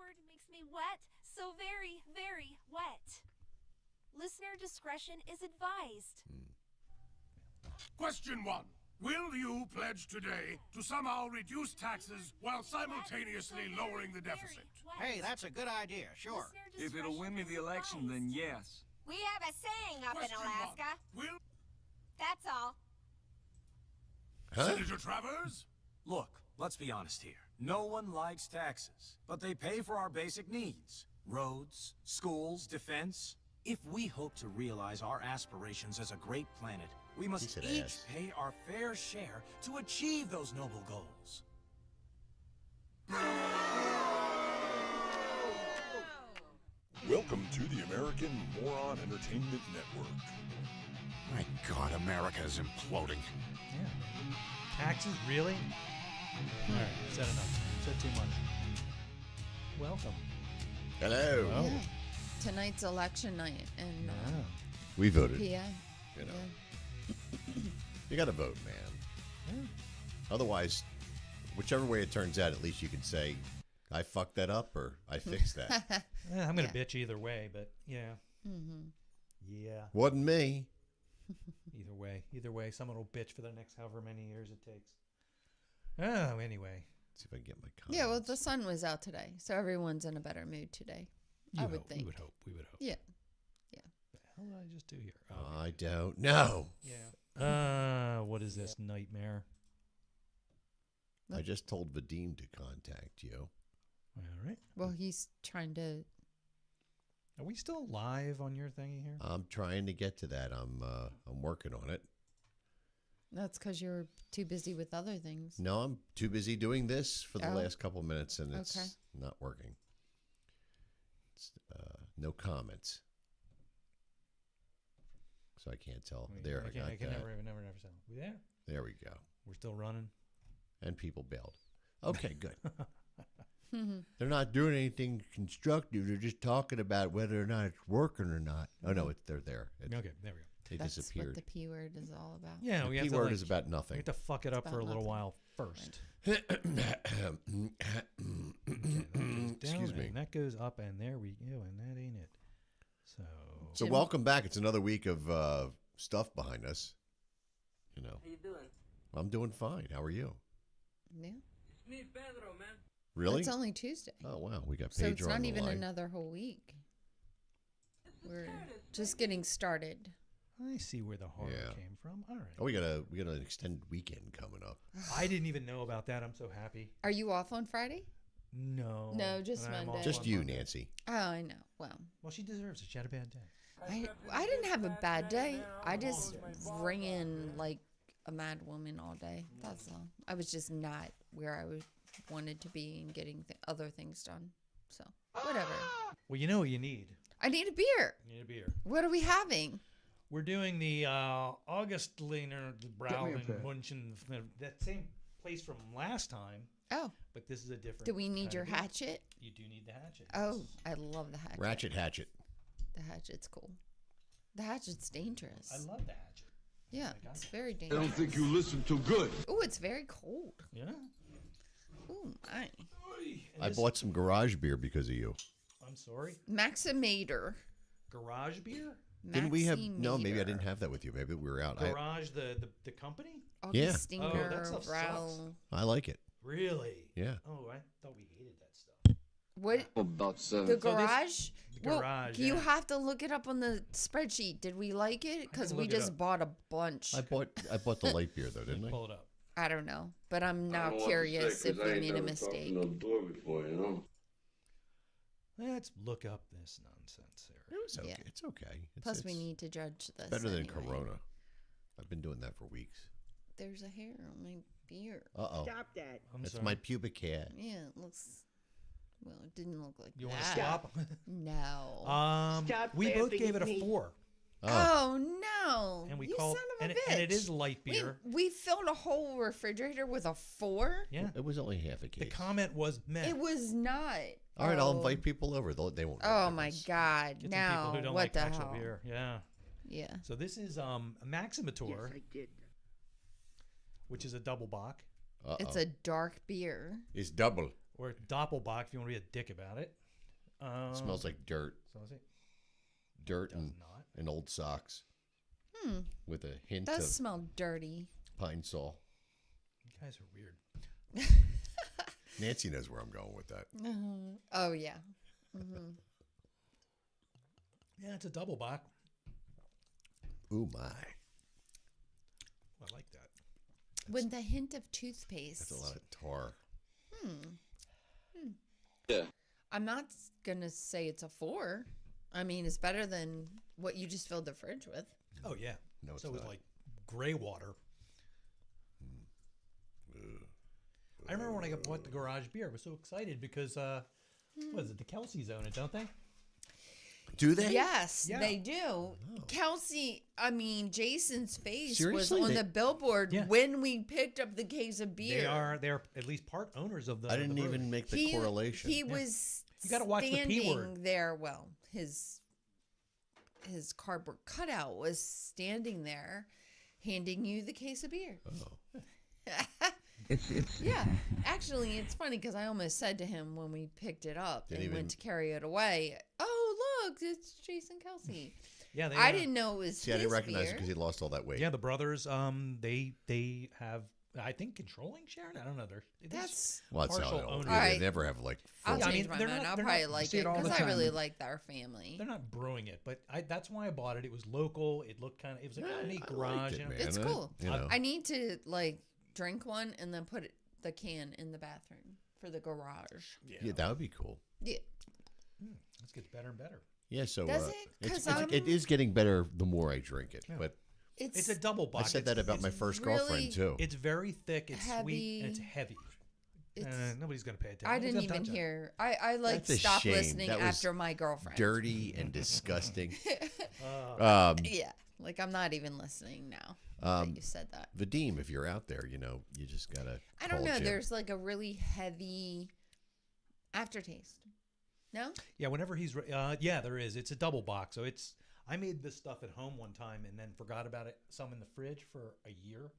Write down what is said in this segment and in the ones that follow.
word makes me wet, so very, very wet. Listener discretion is advised. Question 1. Will you pledge today to somehow reduce taxes while simultaneously lowering the deficit? Hey, that's a good idea, sure. If it'll win me the election, then yes. We have a saying up Question in Alaska. 1. Will That's all. Senator Travers? Look, let's be honest here. No one likes taxes, but they pay for our basic needs. Roads, schools, defense. If we hope to realize our aspirations as a great planet, we must each pay our fair share to achieve those noble goals. Welcome to the American Moron Entertainment Network. My God, America is imploding. Yeah. Taxes, really? All right, said enough. Said too much. Welcome. Hello. Oh. Yeah. Tonight's election night, and We voted. PA. You know. You got to vote, man. Yeah. Otherwise, whichever way it turns out, at least you can say, I fucked that up or I fixed that. I'm going to bitch either way, but yeah. Mm-hmm. Yeah. Wasn't me. Either way, someone will bitch for the next however many years it takes. Oh, anyway. Let's see if I can get my comments. Yeah, well, the sun was out today, so everyone's in a better mood today. I would think. We would hope. Yeah. What the hell did I just do here? I don't know. Yeah. What is this nightmare? I just told Vadim to contact you. All right. Well, he's trying to. Are we still live on your thingy here? I'm trying to get to that. I'm working on it. That's because you're too busy with other things. No, I'm too busy doing this for the last couple minutes, and it's not working. It's, no comments, so I can't tell. There, I got I can that. never tell. We there? There we go. We're still running. And people bailed. Okay, good. They're not doing anything constructive. They're just talking about whether or not it's working or not. Oh no, they're there. Okay, there we go. They That's disappeared. what the P word is all about. Yeah, the we have P to, word is about nothing. We have to fuck it up for a little while first. Excuse me. And that goes up, and there we go, and that ain't it. So welcome back. It's another week of stuff behind us. You know. How you doing? I'm doing fine. How are you? Yeah. It's me, Pedro, man. Really? It's only Tuesday. Oh wow, we got So Pedro it's not on the even line. another whole week. We're just getting started. I see where the horror came from. All right. Oh, we got an extended weekend coming up. I didn't even know about that. I'm so happy. Are you off on Friday? No. No, just Monday. Just you, Nancy. Oh, I know. Well, she deserves it. She had a bad day. I didn't have a bad day. I just ran like a mad woman all day. That's all. I was just not where I wanted to be and getting other things done. So, whatever. Well, you know what you need. I need a beer. You need a beer. What are we having? We're doing the Augustliner Brauen Munchen, that same place from last time. Oh. But this is a different. Do we need your hatchet? You do need the hatchet. Oh, I love the hatchet. Ratchet hatchet. The hatchet's cool. The hatchet's dangerous. I love the hatchet. Yeah, it's very dangerous. I don't think you listen too good. Ooh, it's very cold. Yeah. Ooh, my. I bought some garage beer because of you. I'm sorry. Maximator. Garage beer? Didn't we have? No, maybe I didn't have that with you. Maybe we were out. Garage, the company? Yeah. Augustiner, Oh, that stuff sucks. I like it. Really? Yeah. Oh, I thought we hated that stuff. What? About 7. The garage? The garage, You yeah. have to look it up on the spreadsheet. Did we like it? Because we look it just up. bought a bunch. I bought the light beer though, didn't I? Pull it up. I don't know, but I'm now curious if we made a mistake. Let's look up this nonsense here. It's okay. Yeah. It's okay. Plus, we need to judge this. better than anyway. Corona. I've been doing that for weeks. There's a hair on my beard. Uh-oh. Stop that. It's my pubic hair. Yeah, it looks. Well, it didn't look like You that. want to swap? No. Stop We both laughing gave it at a me. 4. Oh no! And we you called, son of a bitch. and it is light beer. We filled a whole refrigerator with a 4. Yeah. It was only half a case. The comment was meh. It was not. All right, I'll invite people over. They won't. know Oh the my difference. God! Get some Now people who don't what like the actual hell? beer. Yeah. Yeah. So this is a Maximator, Yes, I did. which is a double bock. Uh-oh. It's a dark beer. It's double. Or Doppelbock if you want to be a dick about it. Smells like dirt. Smells like Dirt does and, not. and old socks. With a hint Does of smell dirty. pine sol. You guys are weird. Nancy knows where I'm going with that. Oh yeah. Yeah, it's a Doppelbock. Ooh, my. I like that. With the hint of toothpaste. That's a lot of tar. Yeah. I'm not gonna say it's a 4. I mean, it's better than what you just filled the fridge with. Oh yeah. No, it's so it was not. like gray water. I remember when I bought the garage beer, I was so excited because what is it? The Kelseys own it, don't they? Do they? Yes, Yeah. they do. Kelsey, I mean, Jason's face Seriously? was on They- the billboard Yeah. when we picked up the case of beer. They're at least part owners of the. I didn't the brewery. even make the correlation. He was You gotta watch the P standing word. there. Well, his cardboard cutout was standing there, handing you the case of beer. Oh. Yeah, actually, it's funny because I almost said to him when we picked it up Didn't and even- went to carry it away, "Oh, look, it's Jason Kelsey." Yeah, they, I didn't know it was See, I his didn't recognize it beer. because he lost all that weight. Yeah, the brothers. They have. I think controlling Sharon. I don't know. They're That's Well, that's how partial they owners. all All They right. never have like I'll full. Yeah, I change mean, my they're mind. not- I'll they're probably not- like see it it all the because I time. really like their family. They're not brewing it, but that's why I bought it. It was local. It looked kind of. It was like a neat I garage. liked it, you know? man. It's cool. You know. I need to like drink one and then put the can in the bathroom for the garage. Yeah, that would be cool. Yeah. This gets better and better. Yeah, so Does it? 'Cause it is getting better the more I drink it. Yeah. But It's a double box. I said that about my first girlfriend too. It's very thick. It's sweet and it's Heavy. heavy. It's- Nobody's gonna pay attention. I Nobody's didn't gonna even touch it. hear. I like That's a stopped shame. listening That was after my girlfriend. Dirty and disgusting. Yeah, like I'm not even listening now that you said that. Vadim, if you're out there, you know, you just gotta. I don't call know. Jim. There's like a really heavy aftertaste. No? Yeah, whenever he's yeah, there is. It's a double box. So it's I made this stuff at home one time and then forgot about it some in the fridge for a year.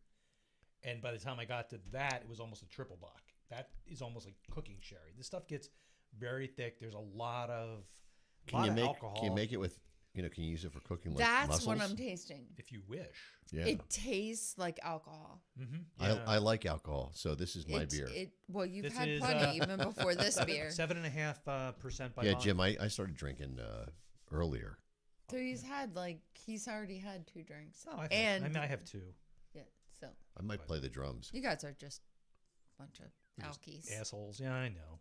And by the time I got to that, it was almost a triple box. That is almost like cooking sherry. This stuff gets very thick. There's a lot of alcohol. Can you make it with? You know, can you use it for cooking like That's mussels? what I'm tasting. if you wish. Yeah, It tastes like alcohol. Mm-hmm. I like alcohol, so this is my beer. Well, you've This had is, plenty even before this beer. 7.5% by Yeah, volume. Jim, I started drinking earlier. So he's already had 2 drinks. Oh, and I have 2. yeah, so I might play the drums. you guys are just a bunch of alkies. Assholes. Yeah, I know.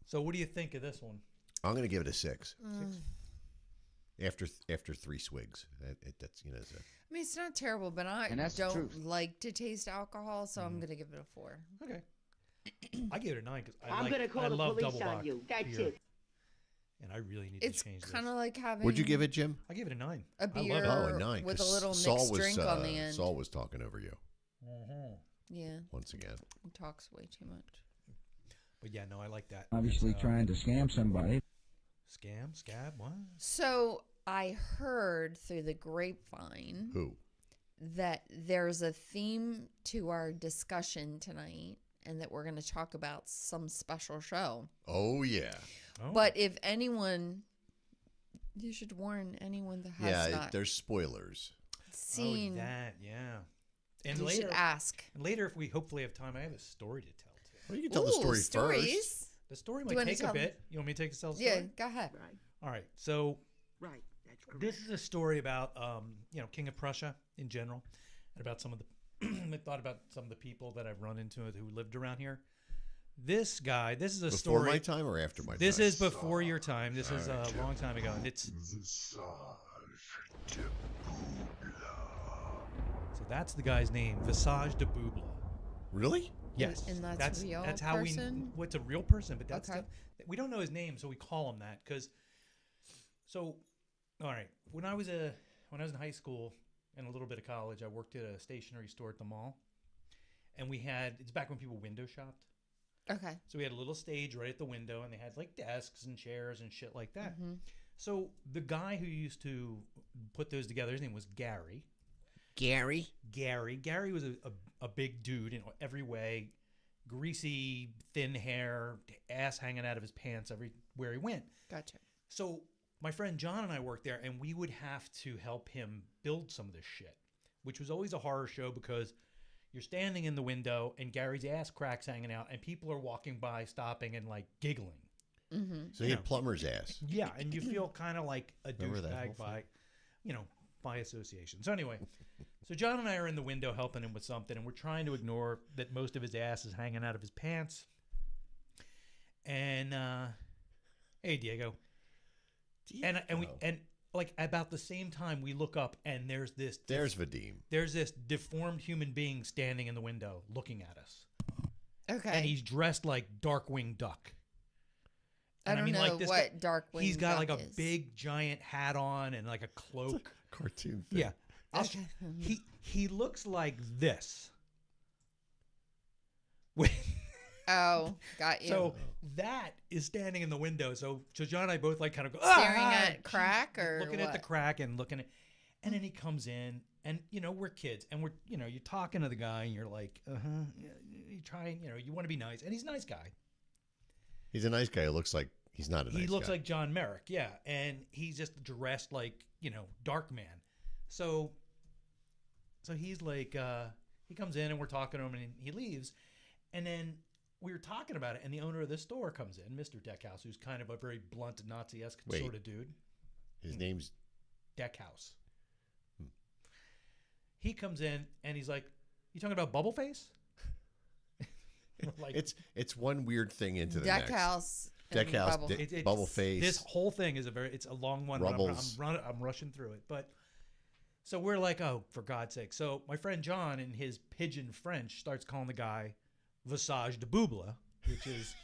So what do you think of this one? I'm gonna give it a 6. Mm. After 3 swigs, that's you know. It's I mean, it's not terrible, but I And that's the don't truth. like to taste alcohol, so I'm gonna give it a 4. Okay. I gave it a 9 because I'm gonna call I the love police double on bock you. That's beer, it. and I really need It's to change this. kind of like having What'd you give it, Jim? I gave it a 9. a I love beer it. Oh, a 9. with a 'cause little Saul mixed was, drink on the end. Saul was talking over you Yeah, once again. he talks way too much. But yeah, no, I like that. Obviously It's, trying to scam somebody. scab, what? So I heard through the grapevine Who? that there's a theme to our discussion tonight and that we're going to talk about some special show. Oh yeah, Oh. But if anyone, you should warn anyone that has yeah. not There's spoilers. seen, that, yeah. And you later, should ask. and later, if we hopefully have time, I have a story to tell too. Well, you can tell the Ooh, story stories. first. The story you might wanna take a tell- bit. You want me to take the tell the story? Yeah, go ahead. Right. All right. So Right. That's correct. this is a story about, King of Prussia in general, and about some of the. I thought about some of the people that I've run into who lived around here. This guy. This is a Before story. my time or after my This time? is before your time. This is a long time ago, and it's. So that's the guy's name, Visage de Bubla. Really? Yes, And that's a real that's how person? What's a real person, but that's Okay. we don't know his name, so we call him that because. So, all right, when I was in high school and a little bit of college, I worked at a stationery store at the mall, and it's back when people window shopped. Okay. So we had a little stage right at the window, and they had like desks and chairs and shit like that. Mm-hmm. So the guy who used to put those together, his name was Gary. Gary. Gary was a big dude in every way. greasy, thin hair, ass hanging out of his pants everywhere he went. Gotcha. So my friend John and I worked there, and we would have to help him build some of this shit, which was always a horror show because you're standing in the window and Gary's ass cracks hanging out, and people are walking by, stopping, and like giggling. So he had plumber's ass. Yeah, and you feel kind of like a Remember that whole douchebag by, by association. So anyway, so John and I are in the window helping him with something, and we're trying to ignore that most of his ass is hanging out of his pants. And hey, Diego. And like about the same time we look up, and there's Vadim. There's this deformed human being standing in the window looking at us. Okay. And he's dressed like Darkwing Duck. I don't know this what Darkwing He's got Duck like a is. big giant hat on and like a cloak. Cartoon thing. Yeah. He looks like this. Oh, got you. So that is standing in the window. So John and I both like kind of go Staring at crack or looking at the what? crack and looking at, and then he comes in, and we're kids, and we're you're talking to the guy, and you're like, you try, you want to be nice, and he's a nice guy. He's a nice guy. Who looks like he's not a nice guy. He looks like John Merrick, yeah, and he's just dressed like Dark Man. So he's like, he comes in, and we're talking to him, and he leaves, and then we were talking about it, and the owner of this store comes in, Mr. Deckhouse, who's kind of a very blunt Nazi-esque sort of dude. His name's Deckhouse. He comes in, and he's like, "You talking about Bubbleface?" Like, it's one weird thing into the next. Deckhouse, Bubble Face. This whole thing is it's a long one. Rubbles. I'm rushing through it, but so we're like, oh, for God's sake! So my friend John, in his pidgin French, starts calling the guy Visage de Bouble, which is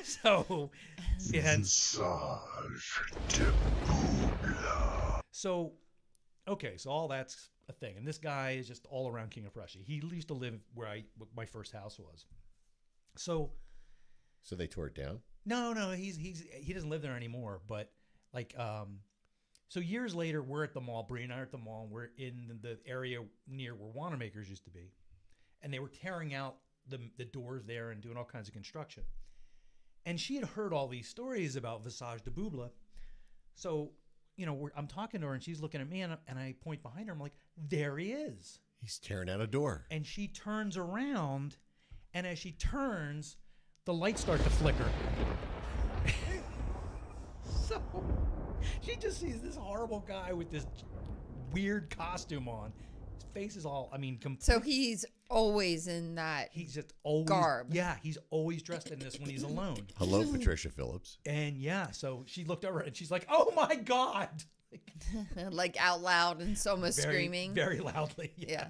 so. Visage de Bouble. So, okay, so all that's a thing, and this guy is just all around King of Prussia. He used to live where my first house was. So they tore it down? No, he doesn't live there anymore. But like, so years later, we're at the mall. Bree and I are at the mall. And we're in the area near where Wanamaker's used to be, and they were tearing out the doors there and doing all kinds of construction. And she had heard all these stories about Visage de Bouble. So, I'm talking to her, and she's looking at me, and I point behind her. I'm like, there he is. He's tearing out a door. And she turns around, and as she turns, the lights start to flicker. So she just sees this horrible guy with this weird costume on. His face is all, So he's always in that he's just always garb. Yeah, he's always dressed in this when he's alone. Hello, Patricia Phillips. And yeah, so she looked over and she's like, "Oh my God!" Like out loud and so much very, screaming. very loudly. Yes. Yeah.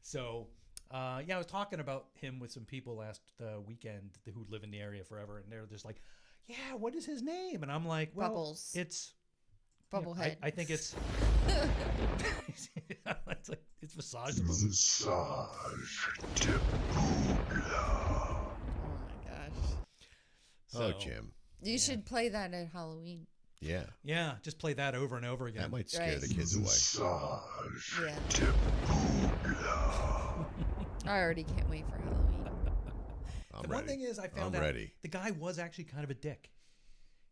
So, I was talking about him with some people last weekend who live in the area forever, and they're just like, "Yeah, what is his name?" And I'm like, "Well, Bubbles. It's Bubblehead. I think it's it's Visage. Visage de Bouble. Oh my gosh. Oh, Jim. You should play that at Halloween. Yeah. Yeah, just play that over and over again. That might scare the kids away. Visage Yeah. de Bouble. I already can't wait for Halloween. The one thing is, I found out ready. the guy was actually kind of a dick.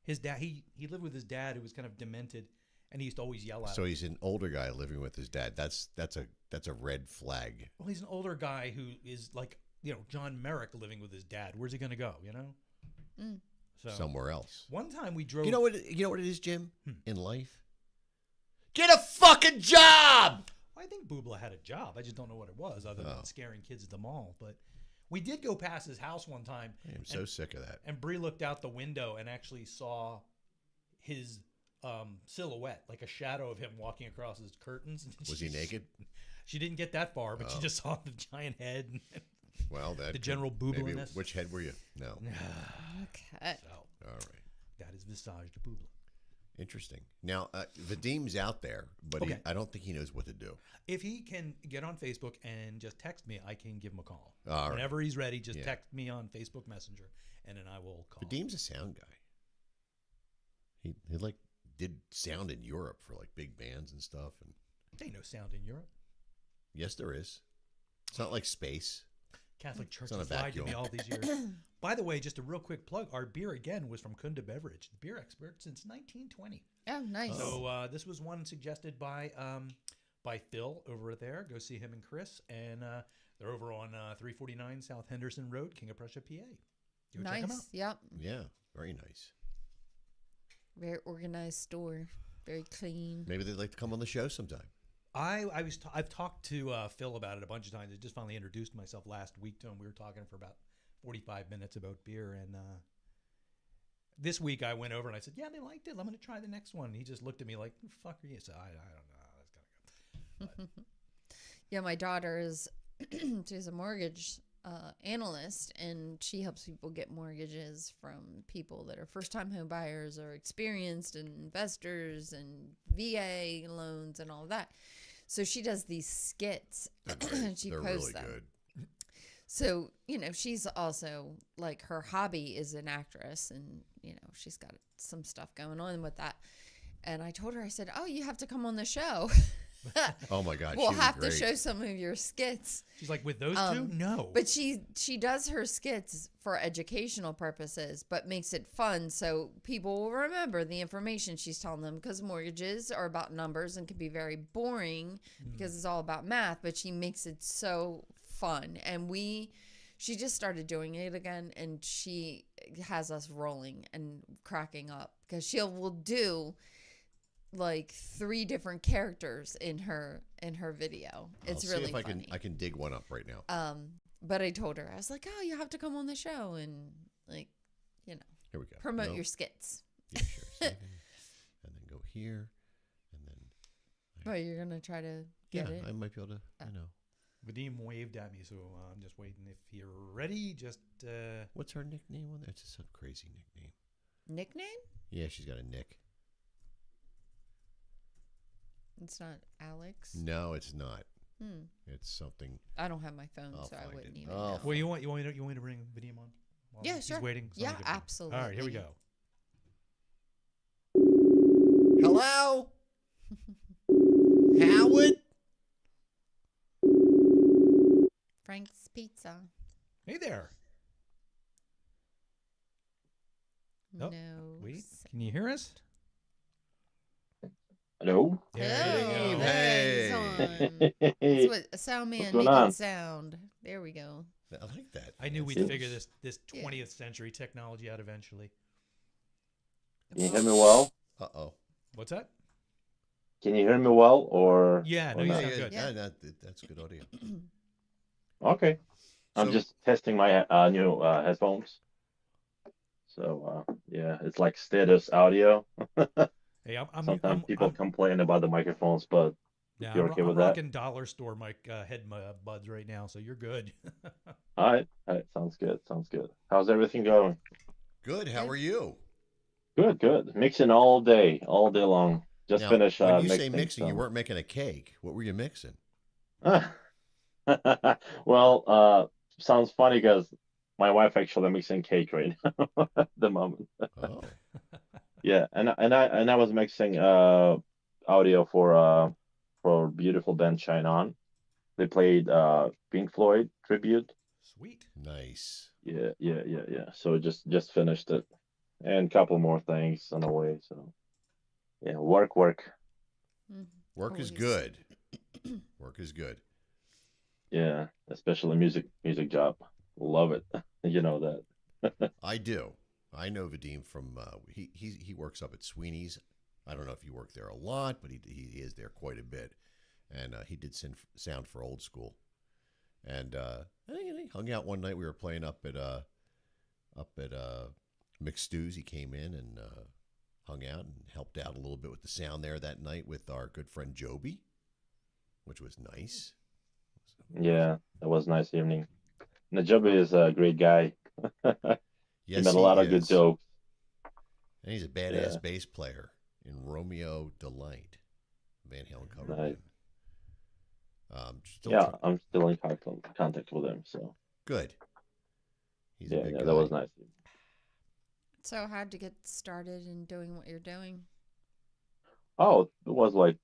His dad, he lived with his dad, who was kind of demented, and he used to always yell at him. So he's an older guy living with his dad. That's a red flag. Well, he's an older guy who is like, John Merrick living with his dad. Where's he going to go, So somewhere else. One time we drove. You know what it is, Jim? In life? Get a fucking job! Well, I think Bubla had a job. I just don't know what it was other than scaring kids at the mall. But we did go past his house one time. I am so sick of that. And Bree looked out the window and actually saw his silhouette, like a shadow of him walking across his curtains. Was he naked? She didn't get that far, but she just saw the giant head. Well, that the general boobliness. Which head were you? No. Okay. So, all right. That is Visage de Bubla. Interesting. Now, Vadim's out there, but Okay. I don't think he knows what to do. If he can get on Facebook and just text me, I can give him a call. All right. Whenever he's ready, just text me on Facebook Messenger, and then I will call. Vadim's a sound guy. He like did sound in Europe for like big bands and stuff. And Ain't no sound in Europe. yes, there is. It's not like space. Catholic Church on a has lied to me vacuum. all these years. By the way, just a real quick plug. Our beer, again, was from Kunda Beverage, the beer expert since 1920. Oh, nice. So this was one suggested by Phil over there. Go see him and Chris. And they're over on 349 South Henderson Road, King of Prussia, PA. Go check them out. Nice. Yep. Yeah, very nice. Very organized store. Very clean. Maybe they'd like to come on the show sometime. I've talked to Phil about it a bunch of times. I just finally introduced myself last week to him. We were talking for about 45 minutes about beer, and this week I went over and I said, "Yeah, they liked it. I'm going to try the next one." He just looked at me like, "Who the fuck are you?" So I don't know. That's kind of good. Yeah, my daughter is she's a mortgage analyst, and she helps people get mortgages from people that are first-time home buyers or experienced investors and VA loans and all of that. So she does these skits and she They're posts really them. good. So, she's also like her hobby is an actress, and she's got some stuff going on with that. And I told her, I said, "Oh, you have to come on the show." Oh my God, We'll she was have to great. show some of your skits. She's like, "With those two, no." But she does her skits for educational purposes, but makes it fun so people will remember the information she's telling them, because mortgages are about numbers and can be very boring because it's all about math, but she makes it so fun. And she just started doing it again, and she has us rolling and cracking up because will do like 3 different characters in her video. It's I'll see really if funny. I can dig one up right now. But I told her, I was like, "Oh, you have to come on the show and Here we go. promote No. your skits." Yeah, sure. Second, and then go here, and then Well, you're gonna try to get it. I might be able to. Vadim waved at me, so I'm just waiting. If you're ready, just What's her nickname on there? It's just a crazy nickname. Nickname? Yeah, she's got a Nick. It's not Alex. No, it's not. It's something. I don't have my phone, I'll so I find wouldn't it. even Oh, know. Well, you want me to bring Vadim on? While Yeah, he's sure. waiting. Yeah, Somebody get Vadim. absolutely. All right, here we go. Hello, Howard. Frank's Pizza. Hey there. No. Oh, wait, can you hear us? Hello? There you go. Hey. That's Hey. what a sound man going making on? sound. There we go. I like that. I knew we'd Yes. figure this Yeah. 20th century technology out eventually. Can you hear me well? Uh-oh. What's that? Can you hear me well, or? Yeah, no, or you not? sound good. Yeah, that's good audio. Okay. I'm So- just testing my new headphones. So, yeah, it's like status audio. Hey, Sometimes people complain about the microphones, but yeah, you're I'm, okay I'm with that? rocking dollar store mic buds right now, so you're good. All right. Sounds good. Sounds good. How's everything going? Good. How are you? Good, good. Mixing all day long. Just Now, finished when you say mixing. mixing, you weren't making a cake. What were you mixing? Well, sounds funny because my wife actually mixing cake right now at the moment. Oh, Yeah, and I was mixing audio for beautiful band Shine On. They played Pink Floyd tribute. Sweet. nice. Yeah. So just finished it, and a couple more things on the way. So yeah, work. Work is Always. good. Work is good. Yeah, especially music job. Love it. You know that. I do. I know Vadim from he works up at Sweeney's. I don't know if he worked there a lot, but he is there quite a bit, and he did sound for Old School, and I think he hung out one night. We were playing up at McStew's. He came in and hung out and helped out a little bit with the sound there that night with our good friend Joby, which was nice. Yeah, that was a nice evening. Najobi is a great guy. Yes, He made a lot of good is. jokes. And he's a badass Yeah. bass player in Romeo Delight. Van Halen cover Nice. band. Still Yeah, try- I'm still in contact with him. So good. He's a yeah, big yeah, guy. that was nice. So how'd you get started in doing what you're doing? Oh, it was like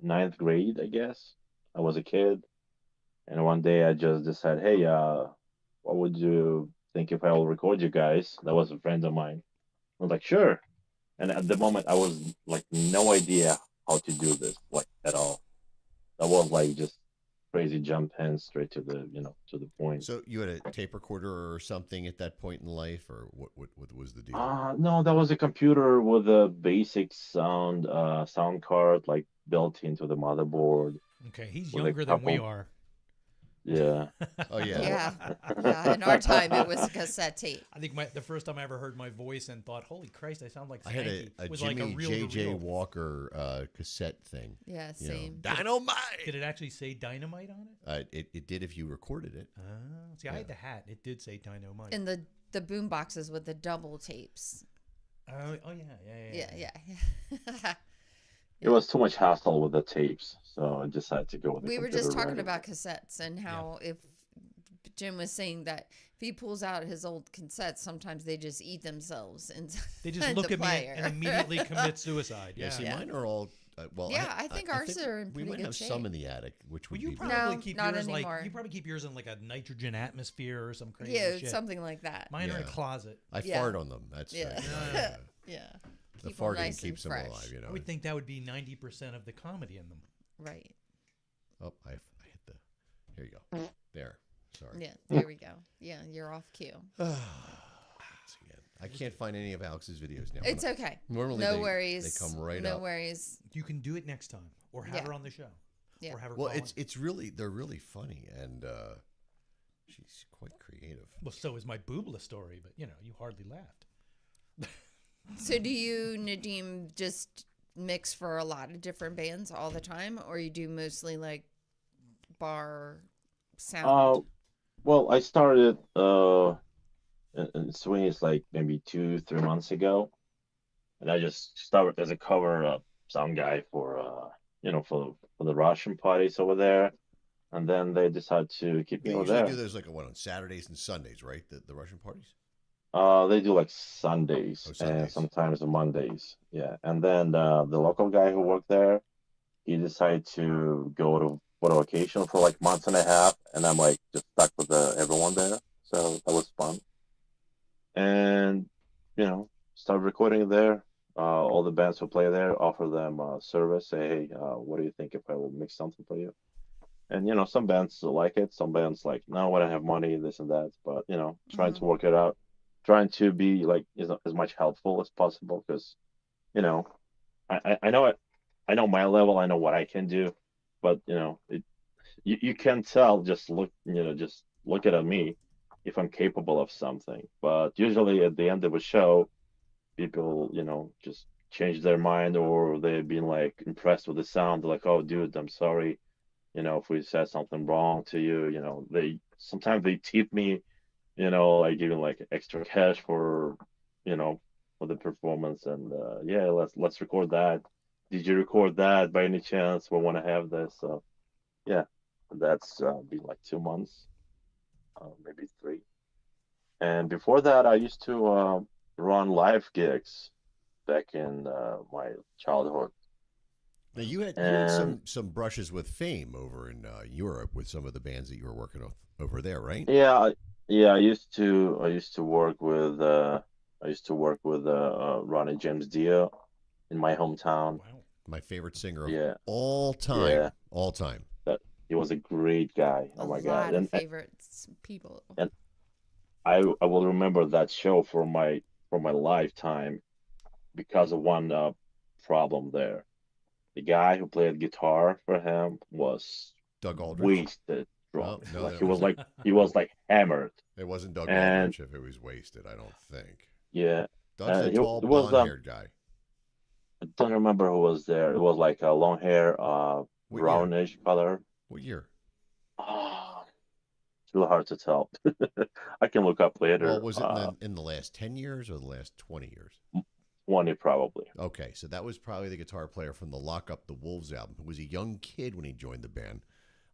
ninth grade, I guess. I was a kid. And one day I just decided, hey, what would you think if I will record you guys? That was a friend of mine. I was like, sure. And at the moment, I was like, no idea how to do this, like at all. I was like just crazy jump in straight to the, to the point. So you had a tape recorder or something at that point in life, or what was the deal? No, that was a computer with a basic sound card like built into the motherboard. Okay, he's with a younger than we couple- are. Yeah. Oh yeah. Yeah. In our time, it was a cassette tape. I think the first time I ever heard my voice and thought, "Holy Christ, I sound like I had Spanky." a was Jimmy like a real J.J. Walker cassette thing. Yeah, you know, same. Dynamite. Did it actually say dynamite on it? It did if you recorded it. See, I had the hat. It did say dynamite. And the boom boxes with the double tapes. Oh yeah. Yeah. It was too much hassle with the tapes, so I decided to go with the We were computer just talking version. about cassettes and how if Jim was saying that if he pulls out his old cassettes, sometimes they just eat themselves and They just look at me and immediately commit suicide. Yeah, Yeah. see, mine are all well. Yeah, I think ours are in we pretty might good have shape. some in the attic, which would You be probably No, keep not yours anymore. like you probably keep yours in like a nitrogen atmosphere or some crazy Yeah, shit. something like that. Mine are in a Yeah. closet. I Yeah. fart on them. That's Yeah. Yeah. The Keep 'em farting nice and keeps them fresh. alive. You know. I would think that would be 90% of the comedy in them. Right. Oh, I hit the. Here you go. There. Sorry. Yeah, there we go. Yeah, you're off cue. Once again, I can't find any of Alex's videos now. It's okay. Normally no they, worries. They come right no up. worries. You can do it next time, or have Yeah. her on the show, Yeah. or have her. Well, call it's really they're really funny and she's quite creative. Well, so is my boobla story, but you hardly laughed. So do you, Nadim, just mix for a lot of different bands all the time, or you do mostly like bar sound? Well, I started in Swings like maybe 2-3 months ago, and I just started as a cover sound guy for for the Russian parties over there, and then they decided to keep They me over usually there. do those like on Saturdays and Sundays, right? The Russian parties. They do like Sundays and Sundays. sometimes Mondays. Yeah. And then the local guy who worked there, he decided to go to for a vacation for like months and a half, and I'm like just stuck with everyone there. So that was fun. And started recording there. All the bands who play there, offer them service. Say, hey, what do you think if I will mix something for you? And some bands like it, some bands like, no, I don't have money, this and that. But trying to work it out, trying to be like as much helpful as possible, because I know it, I know my level, I know what I can do, but you can tell, just look at me if I'm capable of something. But usually at the end of a show, people just change their mind, or they've been like impressed with the sound. They're like, oh dude, I'm sorry, if we said something wrong to you. They sometimes they tip me, like giving like extra cash for for the performance. And yeah, let's record that. Did you record that by any chance? We want to have this. So yeah, that's been like 2 months, maybe 3. And before that, I used to run live gigs back in my childhood. Now you had And some brushes with fame over in Europe with some of the bands that you were working with over there, right? yeah, I used to work with Ronnie James Dio in my hometown. Wow. My favorite singer of Yeah. all time. Yeah. All time. He was a great guy. Oh my a God. lot of favorites people. And I will remember that show for my lifetime because of one problem there. The guy who played guitar for him was Doug Aldrich. wasted drunk. No, Like that he was like hammered. It wasn't Doug And- Aldrich if it was wasted, I don't think. Yeah. Doug's the he tall, was blonde-haired guy. I don't remember who was there. It was like a long hair, What year? brownish color. What year? Oh, it's real hard to tell. I can look up later. Well, was it in the last 10 years or the last 20 years? 20 probably. Okay, so that was probably the guitar player from the Lock Up the Wolves album. He was a young kid when he joined the band.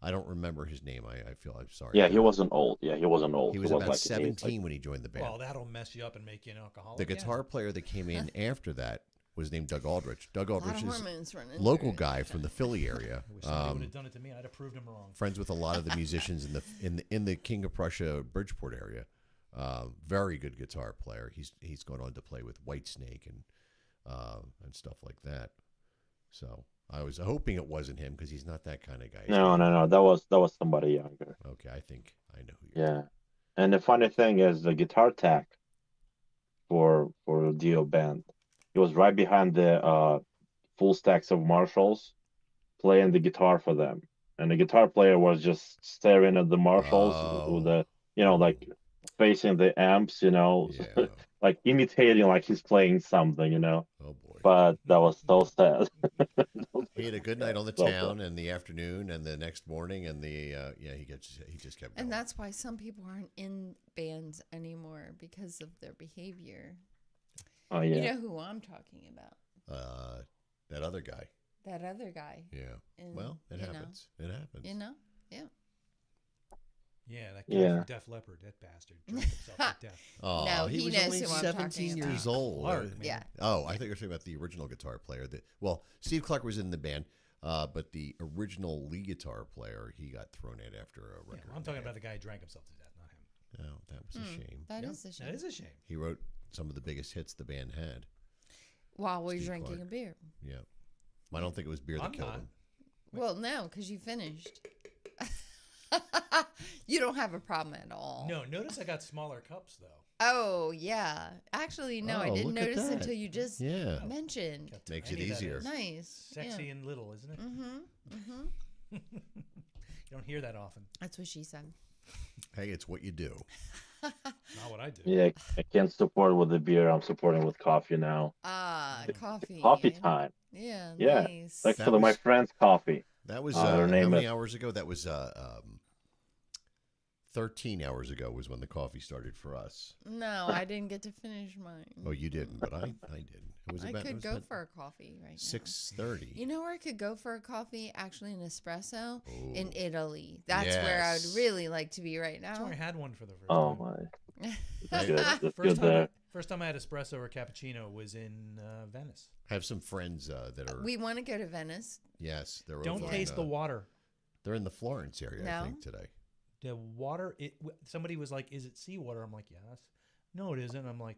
I don't remember his name. I feel I'm sorry. Yeah, he wasn't old. Yeah, he wasn't old. He was like about a teen, 17 when he joined the band. Well, that'll mess you up and make you an alcoholic. The guitar player that came in after that was named Doug Aldrich. Doug A lot Aldrich of is hormones running a local through. guy from the Philly area. I wish somebody would have done it to me. I'd have proved him wrong. Friends with a lot of the musicians in the King of Prussia Bridgeport area. Very good guitar player. He's gone on to play with Whitesnake and stuff like that. So I was hoping it wasn't him because he's not that kind of guy. No. That was somebody younger. Okay, I think I know who you're. Yeah. And the funny thing is the guitar tech for Dio band. He was right behind the full stacks of Marshalls, playing the guitar for them. And the guitar player was just staring at the Marshalls with the, like facing the amps, Yeah. like imitating like he's playing something, Oh boy. But that was so sad. He had a good night on the So town in the afternoon and the next morning, and he just kept going. And that's why some people aren't in bands anymore because of their behavior. Oh yeah. You know who I'm talking about? That other guy. That other guy. Yeah. And, Well, it you know. happens. It happens. Yeah. Yeah, that guy Yeah. from Def Leppard, that bastard, drank himself to death. Oh, No, he he was knows only who I'm 17 talking years about. old. Clark, man. Yeah. Oh, I thought you were talking about the original guitar player. Steve Clark was in the band, but the original lead guitar player, he got thrown out after a Yeah, record. well, I'm talking about the guy who drank himself to death, not him. Oh, that was a shame. That Yeah, is a shame. That is a shame. He wrote some of the biggest hits the band had. While we're Steve drinking Clark. a beer. Yeah. I don't think it was beer that I'm killed not. him. Well, no, because you finished. You don't have a problem at all. No, notice I got smaller cups, though. Oh, yeah. Actually, no, I Oh, didn't look at notice that. until you just Yeah. mentioned. Got Makes it tiny, that easier. is. Nice. Sexy Yeah. and little, isn't it? Mm-hmm. You don't hear that often. That's what she said. Hey, it's what you do. Not what I do. Yeah, I can't support with the beer. I'm supporting with coffee now. Ah, coffee. Coffee time. Yeah, Yeah. nice. Thanks That to my was- friend's coffee. That was her how name many is- hours ago? That was 13 hours ago was when the coffee started for us. No, I didn't get to finish mine. Oh, you didn't, but I did. It was I about, it could was go about for a coffee right now. 6:30. You know where I could go for a coffee? Actually, an espresso in Oh. Italy. That's where I would Yes. really like to be right That's now. where I had one for the first Oh time. my. I Good. That's good First there. time, first time I had espresso or cappuccino was in Venice. have some friends that are We want to go to Venice. yes, they're Don't over taste in, the water. They're in the Florence area, I No? think, today. The water. Somebody was like, "Is it seawater?" I'm like, "Yes." No, it isn't. I'm like,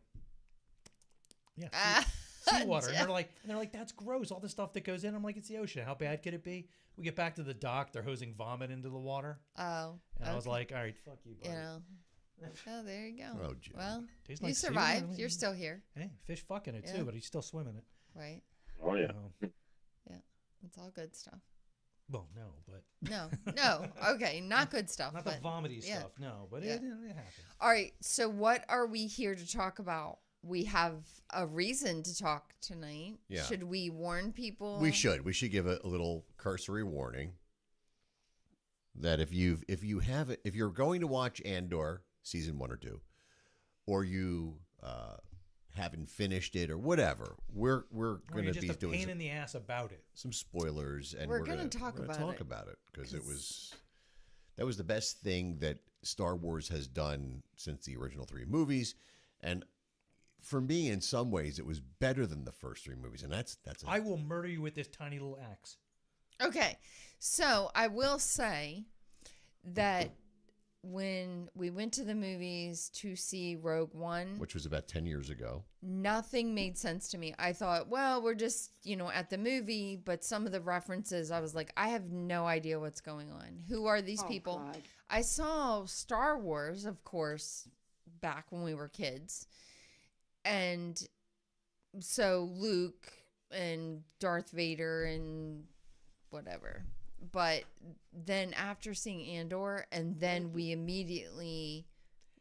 "Yeah, seawater." And they're like, "That's gross. All the stuff that goes in." I'm like, "It's the ocean. How bad could it be?" We get back to the dock. They're hosing vomit into the water, Oh. and I was okay. like, "All right, fuck you, buddy." You know. Oh, there you go. Oh, Jim. Well, Tastes you like seawater, survived. I mean, You're still here, Hey, fish fucking it Yeah. too, but he's still swimming it. right? Oh yeah. So, It's all good stuff. well, no, but No. Okay, not good stuff. not the but vomity yeah. stuff. No, but Yeah. it happens. All right. So, what are we here to talk about? We have a reason to talk tonight. Yeah. Should we warn people? We should give a little cursory warning that if you're going to watch Andor season 1 or 2, or you haven't finished it or whatever, we're Or going you're to just be a doing pain in the ass about it. some spoilers, and We're we're gonna going talk to about talk it, about it because it 'cause- that was the best thing that Star Wars has done since the original 3 movies, and for me, in some ways, it was better than the first 3 movies, and that's I will murder you with this tiny little axe. Okay. So, I will say that when we went to the movies to see Rogue One, which was about 10 years ago. nothing made sense to me. I thought, well, we're just, at the movie, but some of the references, I was like, I have no idea what's going on. Who are these people? God. I saw Star Wars, of course, back when we were kids. And so Luke and Darth Vader and whatever. But then after seeing Andor, and then we immediately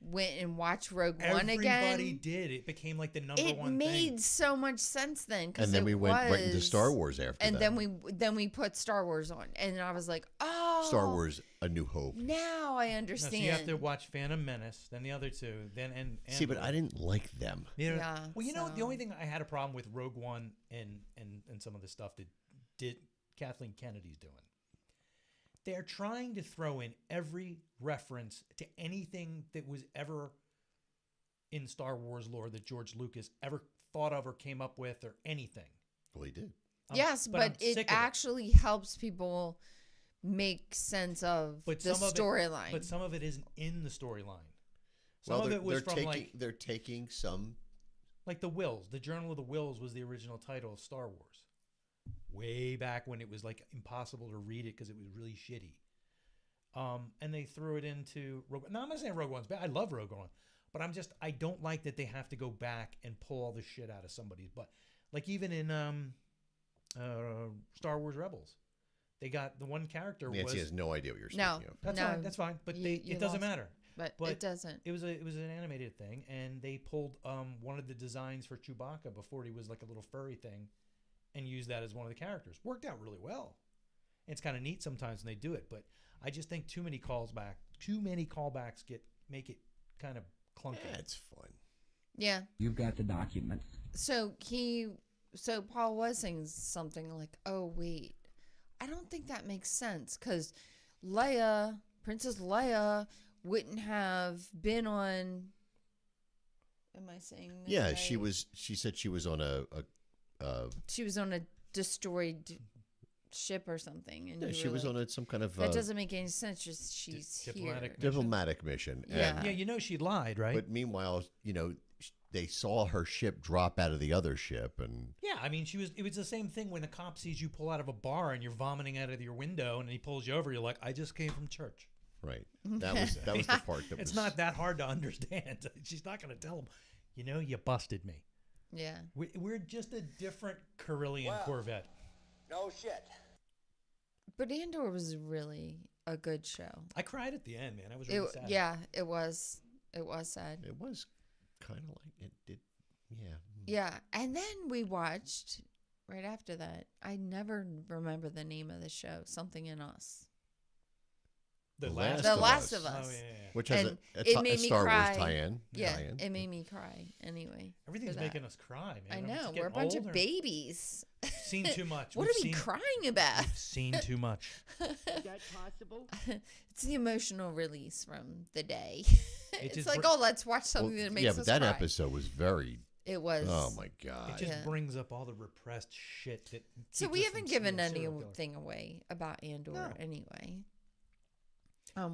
went and watched Rogue One again. Everybody did. It became like the number It one made thing. so much sense then, And then we went right into Star Wars after and that. then we put Star Wars on, and I was like, oh, Star Wars: A New Hope. Now I No, understand. so you have to watch Phantom Menace, then the other two, then and See, but I didn't like them. Yeah, Well, the so- only thing I had a problem with Rogue One and some of the stuff that did Kathleen Kennedy's doing. They're trying to throw in every reference to anything that was ever in Star Wars lore that George Lucas ever thought of or came up with or anything. Well, he did. Yes, I'm but it sick of actually helps people make sense of the storyline. But some of it isn't in the storyline. Some Well, of it was from they're taking some. like the Wills. The Journal of the Wills was the original title of Star Wars. Way back when it was like impossible to read it because it was really shitty. And they threw it into Rogue. Now I'm not saying Rogue One's bad. I love Rogue One, but I don't like that they have to go back and pull all the shit out of somebody's butt. Like even in Star Wars Rebels, they got the one character. Nancy has no idea what you're speaking of. That's fine. That's fine. But it doesn't matter. But it doesn't. It was an animated thing, and they pulled one of the designs for Chewbacca before he was like a little furry thing, and used that as one of the characters. Worked out really well. It's kind of neat sometimes when they do it, but I just think too many callbacks make it kind of clunky. Yeah, it's fun. Yeah. You've got the documents. So Paul was saying something like, "Oh wait, I don't think that makes sense because Princess Leia wouldn't have been on." Am I saying that Yeah, right? She said she was on a She was on a destroyed ship or something, and yeah, she was on some kind of that doesn't make any sense. Just she's diplomatic mission. Yeah, and, she lied, right? But meanwhile, they saw her ship drop out of the other ship, and yeah, I mean, it was the same thing when a cop sees you pull out of a bar and you're vomiting out of your window, and he pulls you over. You're like, I just came from church. Right. That was the part that it's was. not that hard to understand. She's not going to tell him, you busted me. Yeah. We're just a different Carillion Corvette. No shit. But Andor was really a good show. I cried at the end, man. I was really sad. Yeah, it was. It was sad. It was kind of like it did. Yeah. Yeah, and then we watched right after that. I never remember the name of the show. Something in Us. The Last of Us. Oh, yeah. Which has it made a me Star cry. Wars tie-in. Yeah, it made me cry. Anyway, everything's making us cry, man. I know. We're a bunch of babies. Seen too much. What are we crying about? We've seen too much. Is that possible? It's the emotional release from the day. It It's like, let's watch something that makes us but that cry. episode was very. It was. Oh my god! It just brings up all the repressed shit that. So keeps we us haven't from given seeing serial killers. anything away about Andor anyway.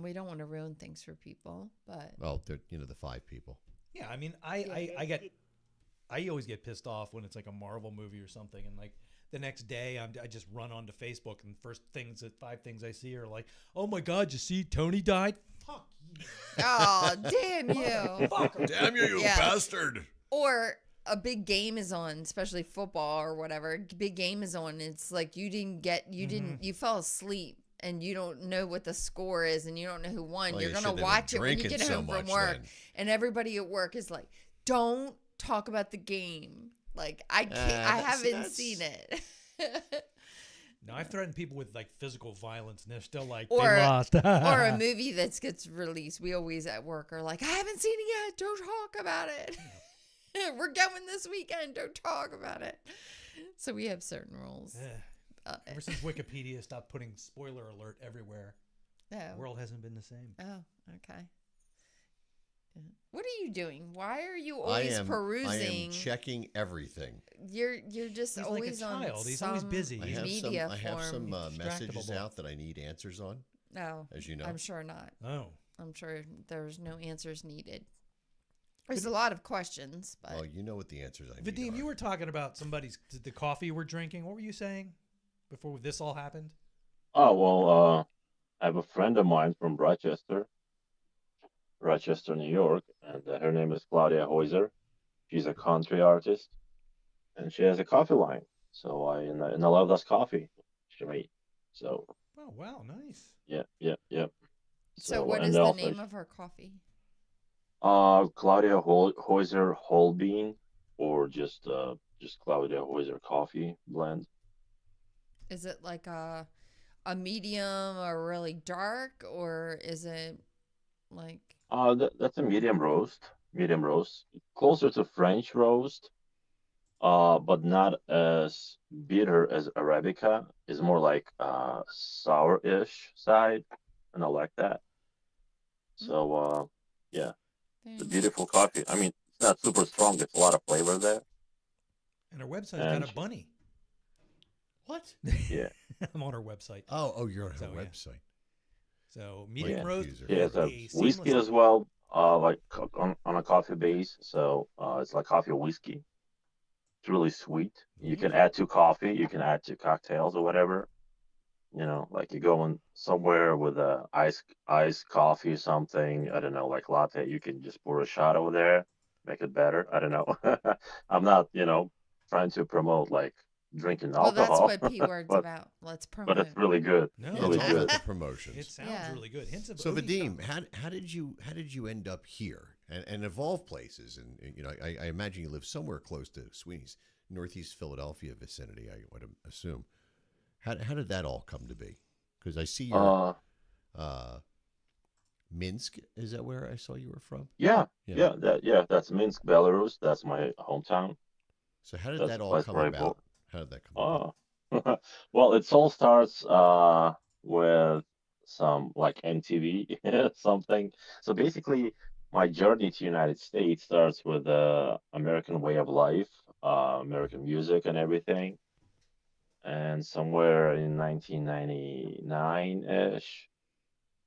We don't want to ruin things for people, but Well, the 5 people. Yeah, I mean, I always get pissed off when it's like a Marvel movie or something, and like the next day I just run onto Facebook, and first 5 things I see are like, oh my god, you see Tony died? Fuck you. oh damn you! Damn you, bastard! Or a big game is on, especially football or whatever. Big game is on. It's like you fell asleep. And you don't know what the score is, and you don't know who won. Well, You're you going to should have been watch it when you drinking get home so from much work. then. And everybody at work is like, don't talk about the game. Like, I can't, I haven't seen it. No, I've threatened people with like physical violence, and they're still like, or, they lost. or a movie that gets released. We always at work are like, I haven't seen it yet. Don't talk about it. We're going this weekend. Don't talk about it. So we have certain rules. Ever since Wikipedia stopped putting spoiler alert everywhere, the world hasn't been the same. Oh, okay. What are you doing? Why are you always perusing? I am checking everything. You're just He's always like a child. on He's some always busy. I have media some, I have some form. messages out that I need answers on. No, as you know. I'm sure not. Oh, I'm sure there's no answers needed. There's a lot of questions, but well, you know what the answers I need. Vadim, you were talking about the coffee we're drinking. What were you saying before this all happened? Oh, well, I have a friend of mine from Rochester, New York, and her name is Claudia Heuser. She's a country artist, and she has a coffee line. So and I love this coffee she made. So. Oh wow, nice. Yeah. So what is the name of her coffee? Claudia Heuser whole bean, or just Claudia Heuser coffee blend. Is it like a medium or really dark, or is it like? That's a medium roast. Closer to French roast, but not as bitter as Arabica. It's more like sour-ish side, and I like that. So yeah, it's a beautiful coffee. I mean, it's not super strong. It's a lot of flavor there, And our website's And got a bunny. What? yeah, I'm on our website. Oh, you're on her So, yeah. website. So medium yeah, roast. user. yeah. It's a A whiskey seamless. as well. Like on a coffee base, so it's like coffee whiskey. It's really sweet. You can add to coffee. You can add to cocktails or whatever. Like you're going somewhere with a iced coffee or something. I don't know, like latte. You can just pour a shot over there, make it better. I don't know. I'm not, trying to promote like drinking Well, that's alcohol, what P word's but about. Let's but it's promote. really good. No, Yeah, Really it's all good. about the promotions. It sounds Yeah. really good. Hints of So Odie Vadim, stuff. how did you end up here and of all places? And I imagine you live somewhere close to Sweeney's, Northeast Philadelphia vicinity. I would assume. How did that all come to be? Because I see you're Minsk. Is that where I saw you were from? Yeah, Yeah. that's Minsk, Belarus. That's my hometown. So how did That's that the all place come where I born. about? How did that come about? Oh, well, it all starts with some like MTV something. So basically, my journey to United States starts with the American way of life, American music and everything. And somewhere in 1999-ish,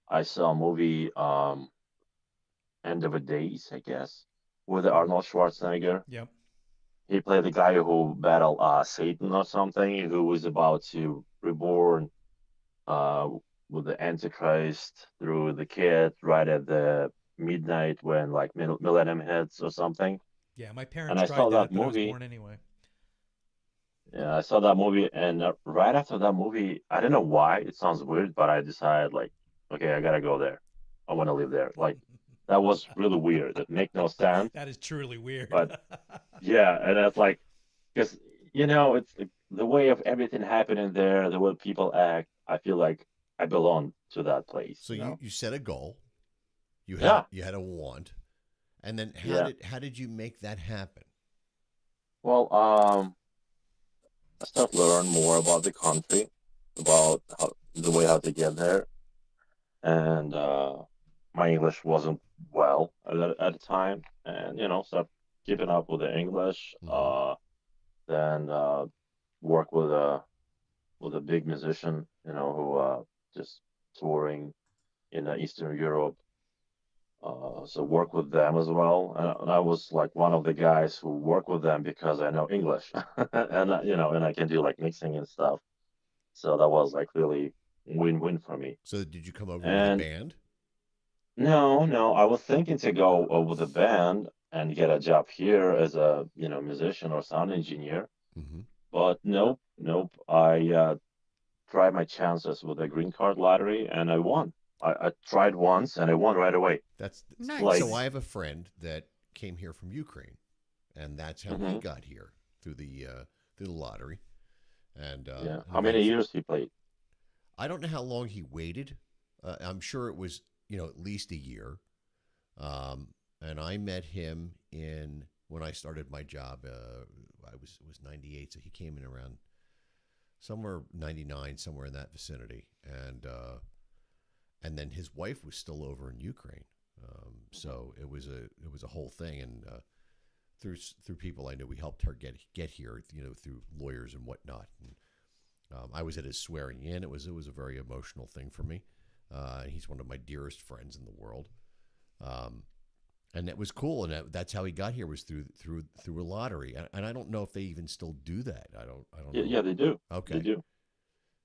I saw a movie, End of the Days, I guess, with Arnold Schwarzenegger. Yep. He played the guy who battled Satan or something, who was about to reborn uh, with the Antichrist through the kid right at the midnight when like millennium hits or something. Yeah, my And parents I tried saw that that, but I was movie. born anyway. Yeah, I saw that movie, and right after that movie, I don't know why. It sounds weird, but I decided like, okay, I gotta go there. I want to live there. Like that was really weird. It make no sense, That is truly weird. but yeah, and that's like because it's the way of everything happening there, the way people act. I feel like I belong to that place. So you set a goal. Yeah, You had a want, and then yeah. how did you make that happen? Well, I started to learn more about the country, about the way how to get there, and my English wasn't well at the time, and start keeping up with the English. Mm-hmm. Then work with a big musician, who just touring in Eastern Europe. So work with them as well, and I was like one of the guys who work with them because I know English, and and I can do like mixing and stuff. So that was like really win-win for me. So did you come over with a And band? no, no, I was thinking to go with a band and get a job here as a musician or sound engineer, Mm-hmm. but nope, nope. I tried my chances with the green card lottery and I won. I tried once and I won right away. That's Like, so. I have a friend that came here from Ukraine, and that's how he mhm, got here through the lottery. And yeah. and How many eventually, years he played? I don't know how long he waited. I'm sure it was at least a year. And I met him in when I started my job. It was 98, so he came in around somewhere 99, somewhere in that vicinity, and then his wife was still over in Ukraine. So it was a whole thing, and through people I knew, we helped her get here, through lawyers and whatnot. And I was at his swearing in. It was a very emotional thing for me. He's one of my dearest friends in the world, and that was cool. And that's how he got here, was through a lottery. And I don't know if they even still do that. I don't Yeah, know. yeah, they do. Okay. They do.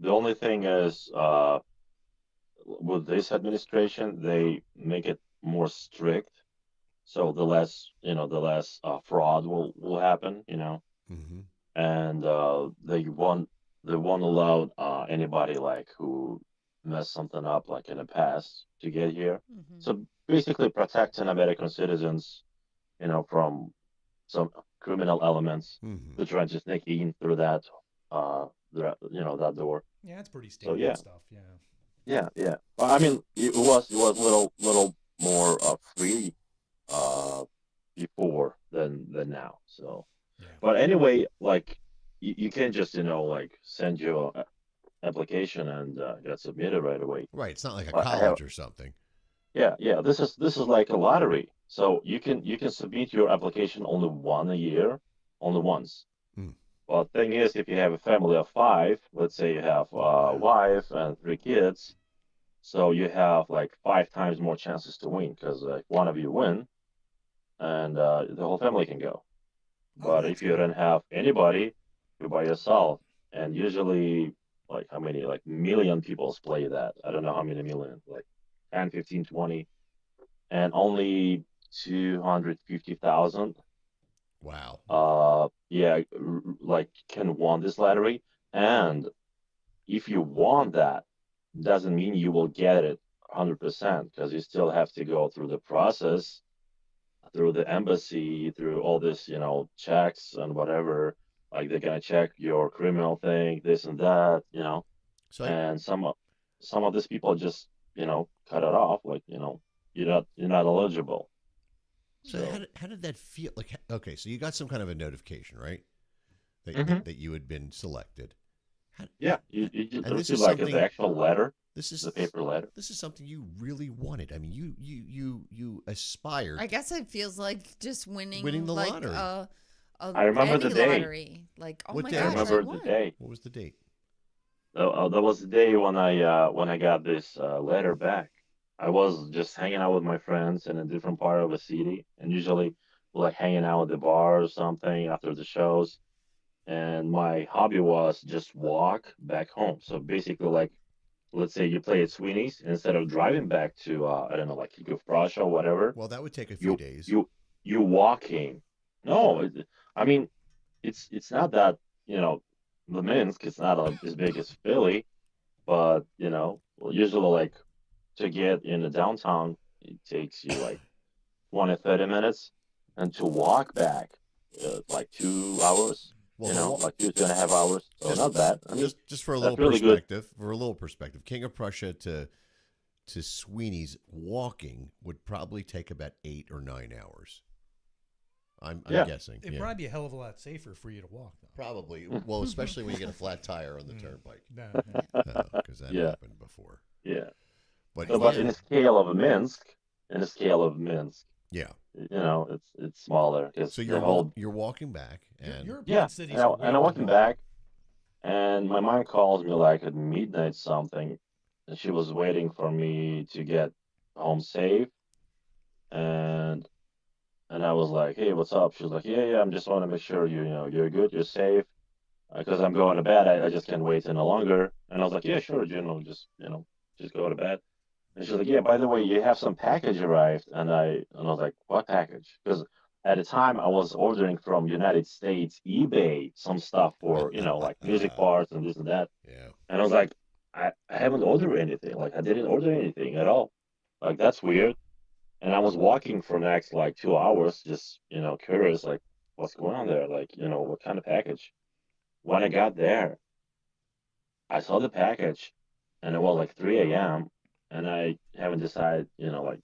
The only thing is, with this administration, they make it more strict. So the less fraud will happen. Mm-hmm. And they won't allow anybody like who messed something up like in the past to get here. Mm-hmm. So basically protecting American citizens, from some criminal elements Mm-hmm. that try to sneak in through that door. Yeah, it's pretty So standard yeah, stuff. Yeah. yeah. Well, I mean, it was little more free uh before than now. So, Yeah. but anyway, like you can just like send your application and get submitted right away. Right. It's not like a But I have college or something. yeah. This is like a lottery. So you can submit your application only one a year, only once. Well, the thing is, if you have a family of 5, let's say you have a wife and 3 kids, so you have like 5 times more chances to win because one of you win, and the whole family can go. But if you don't have anybody, you're by yourself. And usually, like how many, like million people play that? I don't know how many million, like 10, 15, 20, and only 250,000 Wow. yeah, like can won this lottery. And if you won that, doesn't mean you will get it 100% because you still have to go through the process, through the embassy, through all this, checks and whatever. Like they're gonna check your criminal thing, this and that, So and some of these people just, cut it off, like, you're not eligible. so how did that feel? Like, okay, so you got some kind of a notification, right? That Mhm. that you had been selected. Yeah, you just And this receive is like something. the actual letter, This is the paper letter. this is something you really wanted. I mean, you aspired I guess it feels like just winning, winning the like lottery. I remember any the day. lottery. Like, oh What my day? I gosh, I remember the won. day. What was the date? That was the day when I got this letter back. I was just hanging out with my friends in a different part of the city, and usually we're like hanging out at the bar or something after the shows. And my hobby was just walk back home. So basically, like, let's say you play at Sweeney's, instead of driving back to I don't know, like Gift Prussia or whatever, Well, that would take a few you days. you walking. No, I mean it's not that the Minsk is not as big as Philly, but well, usually like to get in the downtown, it takes you like 20, 30 minutes, and to walk back, like 2 hours. Well, the Like 2.5 hours. So just not bad. I mean, just for a little that's really good. perspective, King of Prussia to Sweeney's walking would probably take about 8 or 9 hours. I'm Yeah. guessing. It'd Yeah. probably be a hell of a lot safer for you to walk, though. Probably. Well, especially when you get a flat tire on the turnpike. No, Because that Yeah. happened before. Yeah. But So, but yeah, in the scale of Minsk, yeah. it's smaller because So the whole you're walking back, and European cities and, are way and I'm more walking walkable. back, and my mom calls me like at midnight something, and she was waiting for me to get home safe, and I was like, hey, what's up? She was like, yeah, I'm just want to make sure you're good, you're safe, because I'm going to bed. I just can't wait any longer. And I was like, yeah, sure, just go to bed. And she's like, yeah, by the way, you have some package arrived. And I was like, what package? Because at the time I was ordering from United States eBay some stuff for, like music parts and this and that. yeah. And I was like, I haven't ordered anything. Like I didn't order anything at all. Like that's weird. And I was walking for the next like 2 hours, just, curious, like what's going on there? Like, what kind of package? When I got there, I saw the package and it was like 3 a.m. and I haven't decided, like,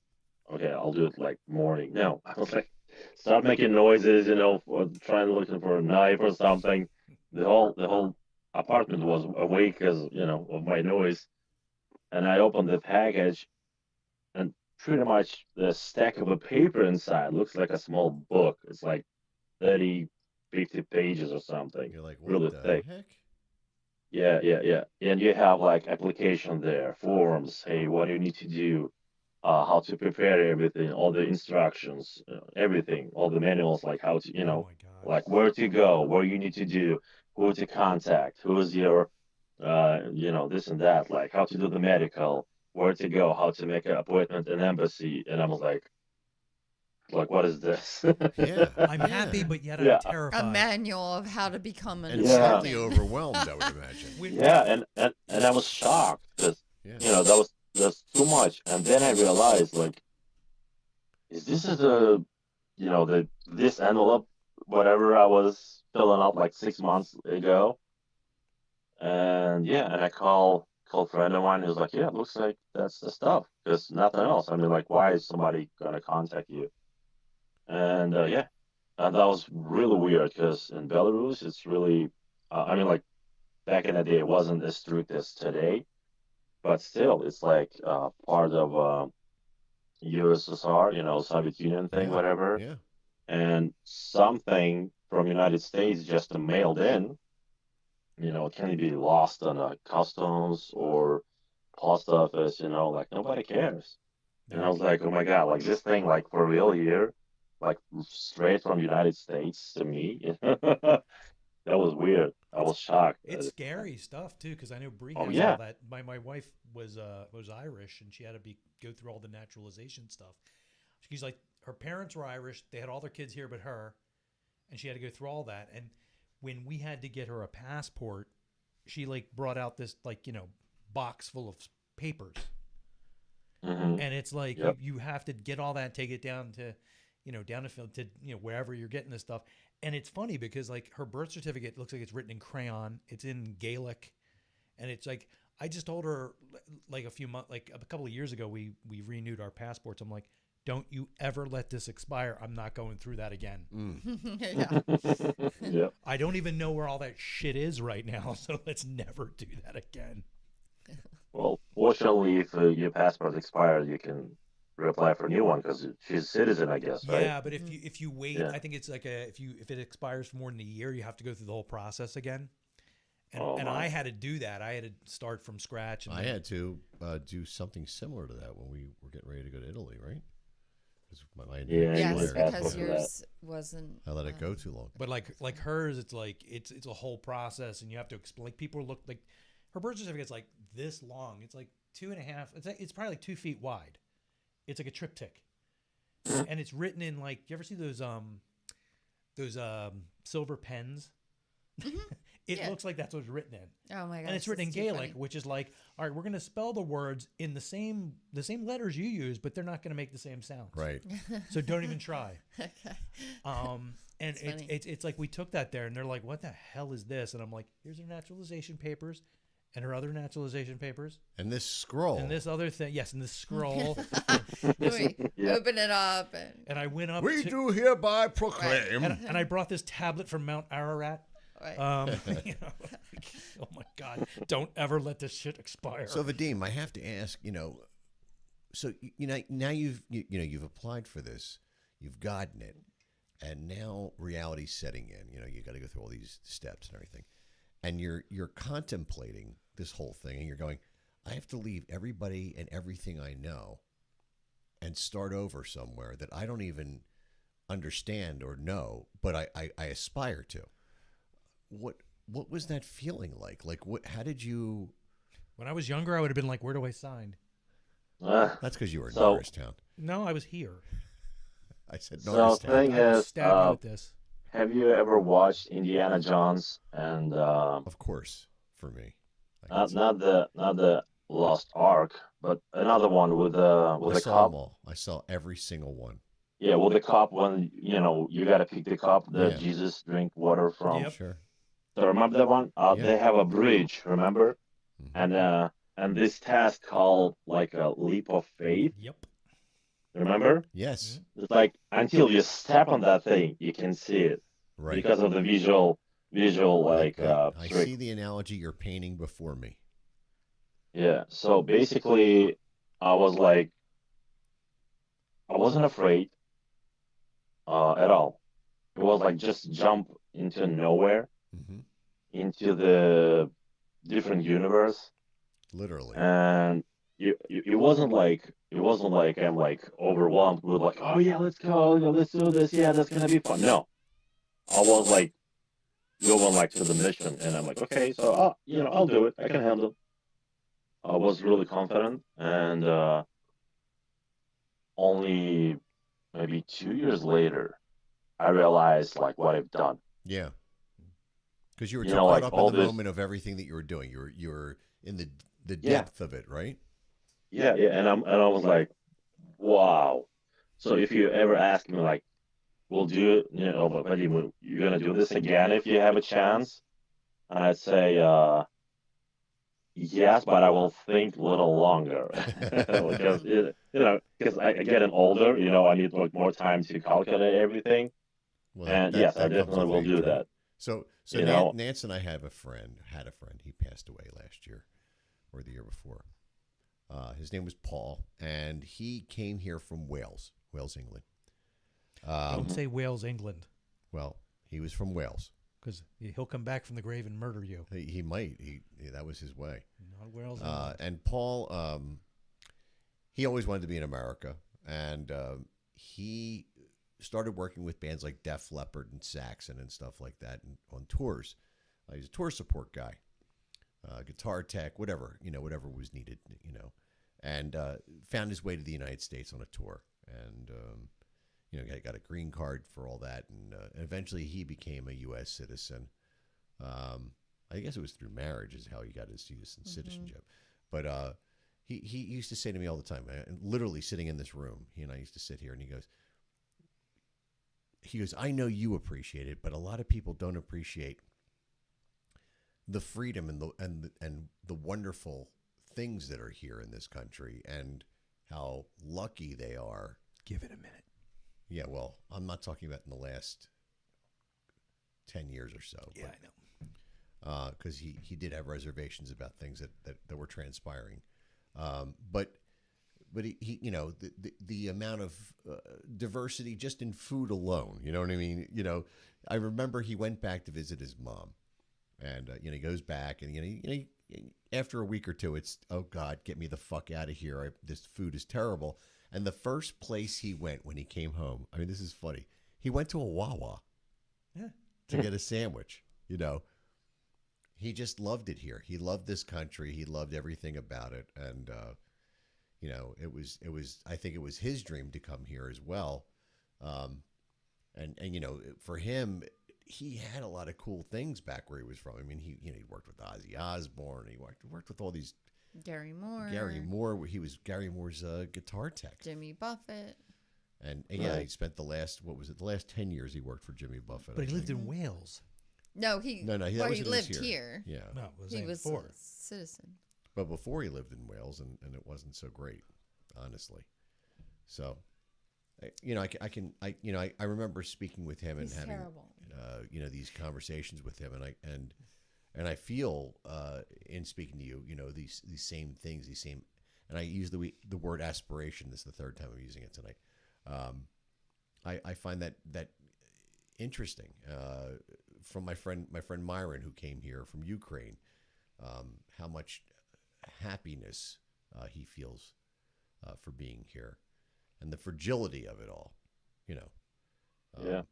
okay, I'll do it like morning. No, I was like, start making noises, or trying looking for a knife or something. The whole apartment was awake because, of my noise. And I opened the package and pretty much the stack of a paper inside looks like a small book. It's like 30, 50 pages or something. You're like, what Really the thick. heck? Yeah. And you have like application there, forms. Hey, what do you need to do? How to prepare everything, all the instructions, everything, all the manuals, like how to, Oh my god. like where to go, what you need to do, who to contact, who's your, this and that, like how to do the medical, where to go, how to make an appointment in embassy. And I was like, what is this? Yeah. I'm yeah. happy, but yet Yeah. I'm A terrified. manual of how to become an And Yeah. slightly American. overwhelmed, I would imagine. Yeah, and I was shocked because, Yeah. that's too much. And then I realized, like, is this is the this envelope, whatever I was filling out like 6 months ago. And yeah, and I called a friend of mine who's like, yeah, it looks like that's the stuff. Because nothing else. I mean, like, why is somebody gonna contact you? And yeah, and that was really weird because in Belarus, it's really, I mean, like back in the day, it wasn't as strict as today, but still, it's like part of USSR, Soviet Union thing, Yeah. whatever. Yeah. and something from United States just mailed in, it can be lost on a customs or post office, like nobody cares. And I was like, oh my God, like this thing, like for real here, like straight from United States to me. That was weird. I was shocked. It's scary stuff too, because I know Bree Oh has yeah. all that. My wife was Irish, and she had to go through all the naturalization stuff. She's like, her parents were Irish. They had all their kids here but her, and she had to go through all that. And when we had to get her a passport, she like brought out this like box full of papers, Hmm. and it's like Yep. you have to get all that, take it down to down to wherever you're getting this stuff. And it's funny because like her birth certificate looks like it's written in crayon, it's in Gaelic, and it's like I just told her like a couple of years ago we renewed our passports. I'm like, don't you ever let this expire. I'm not going through that again. Yeah. Yep. I don't even know where all that shit is right now, so let's never do that again. Well, fortunately, if your passport expired, you can reapply for a new one because she's a citizen, I guess, right? Yeah, but if you wait, Yeah. I think it's like if it expires for more than a year, you have to go through the whole process again. And Oh, and my. I had to do that. I had to start from scratch. And I had to do something similar to that when we were getting ready to go to Italy, right? 'Cause my Yeah, name you was Yes, went there. passport because for that. yours wasn't. I let it go too long. But like hers, it's like it's a whole process, and you have to explain. Like people look like her birth certificate's like this long. It's like 2.5. It's probably like 2 feet wide. It's like a triptych, and it's written in like. You ever see those silver pens? It Yeah. looks like that's what's written in. Oh my god! And it's written in Gaelic, which is like, all right, we're going to spell the words in the same letters you use, but they're not going to make the same sounds. Right. So don't even try. Okay. And That's funny. it's like we took that there, and they're like, what the hell is this? And I'm like, here's her naturalization papers, and her other naturalization papers, And this scroll. and this other thing. Yes, and this scroll. We Yeah. open it up and And I went up. we to, do hereby proclaim. and I brought this tablet from Mount Ararat. right. Like, oh my God! Don't ever let this shit expire. So Vadim, I have to ask, so now you've applied for this, you've gotten it, and now reality's setting in. You got to go through all these steps and everything, and you're contemplating this whole thing, and you're going, I have to leave everybody and everything I know, and start over somewhere that I don't even understand or know, but I aspire to. What was that feeling like? Like how did you? When I was younger, I would have been like, where do I sign? That's because you were in So- Norristown. No, I was here. I said So Norristown. thing I would is, stab you with this. have you ever watched Indiana Jones and Of course, for me. I can not say- not the Lost Ark, but another one with I the saw cop? them all. I saw every single one. Yeah, with the cup when you gotta pick the cup that Yeah. Jesus drink water from. Yep. Sure. So remember that one? Yeah. They have a bridge, remember? Mhm. And this task called like a leap of faith. Yep. Remember? Yes. It's like until you step on that thing, you can see it Right. because of the visual like I trick. see the analogy you're painting before me. Yeah. So basically, I was like, I wasn't afraid at all. It was like just jump into nowhere, Hmm. into the different universe, Literally. and it wasn't like I'm like overwhelmed with like, oh yeah, let's go, let's do this, yeah, that's gonna be fun. No, I was like going like to the mission, and I'm like, okay, so I'll do it, I can handle it. I was really confident, and only maybe 2 years later, I realized like what I've done. Yeah. Because you were You too know, caught like up in all the this- moment of everything that you were doing. You were in the Yeah. depth of it, right? Yeah, yeah, and I was like, wow. So if you ever ask me like, we'll do it, but Vadim, you're gonna do this again if you have a chance, and I'd say, yes, but I will think a little longer because because I getting older, I need like more time to calculate everything, Well, and yes, I comes definitely with will age, do right? that. So You know? Nance and I had a friend. He passed away last year or the year before. His name was Paul, and he came here from Wales, England. Don't say Wales, England, Well, he was from Wales. because he'll come back from the grave and murder you. He might. That was his way. Not Wales, England. And Paul, he always wanted to be in America, and he started working with bands like Def Leppard and Saxon and stuff like that, and on tours. He's a tour support guy, guitar tech, whatever was needed, and found his way to the United States on a tour, and got a green card for all that, and eventually he became a U.S. citizen. I guess it was through marriage is how he got his U.S. citizenship, but he used to say to me all the time, literally sitting in this room, he and I used to sit here, and he goes, I know you appreciate it, but a lot of people don't appreciate the freedom and the wonderful things that are here in this country, and how lucky they are. Give it a minute. Yeah, well, I'm not talking about in the last 10 years or so. Yeah, I know. Because he did have reservations about things that were transpiring. But he the amount of diversity just in food alone, you know what I mean? I remember he went back to visit his mom, and he goes back, and after a week or two, it's, oh God, get me the fuck out of here! This food is terrible. And the first place he went when he came home, I mean, this is funny. He went to a Wawa, to get a sandwich. He just loved it here. He loved this country. He loved everything about it, and it was. I think it was his dream to come here as well. And for him, he had a lot of cool things back where he was from. I mean, he worked with Ozzy Osbourne. He worked with all these. Gary Moore. He was Gary Moore's guitar tech. Jimmy Buffett. And yeah, he spent the last 10 years he worked for Jimmy Buffett. But he lived in Wales. No, he lived here. Yeah. No, he was a citizen. But before he lived in Wales, and it wasn't so great, honestly. So, I remember speaking with him and having these conversations with him, and I feel in speaking to you, these same things, and I use the word aspiration. This is the third time I'm using it tonight. I find that interesting from my friend Myron, who came here from Ukraine. How much happiness he feels for being here, and the fragility of it all. Yeah,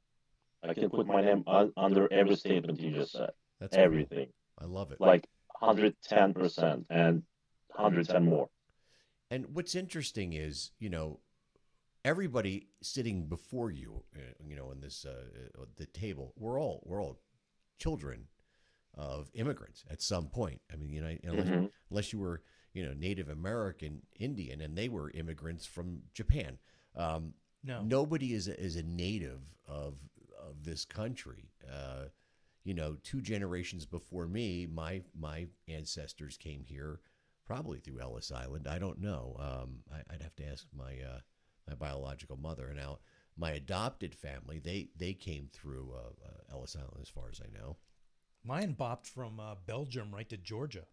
I can put my name under every statement you just said. That's everything. Cool. I love it. Like 110% and 110 more. And what's interesting is, everybody sitting before you, on this the table, we're all children of immigrants at some point. I mean, unless you were, Native American, Indian, and they were immigrants from Japan. No, nobody is a native of this country. 2 generations before me, my ancestors came here probably through Ellis Island. I don't know. I'd have to ask my biological mother. Now, my adopted family, they came through Ellis Island, as far as I know. Mine bopped from Belgium right to Georgia.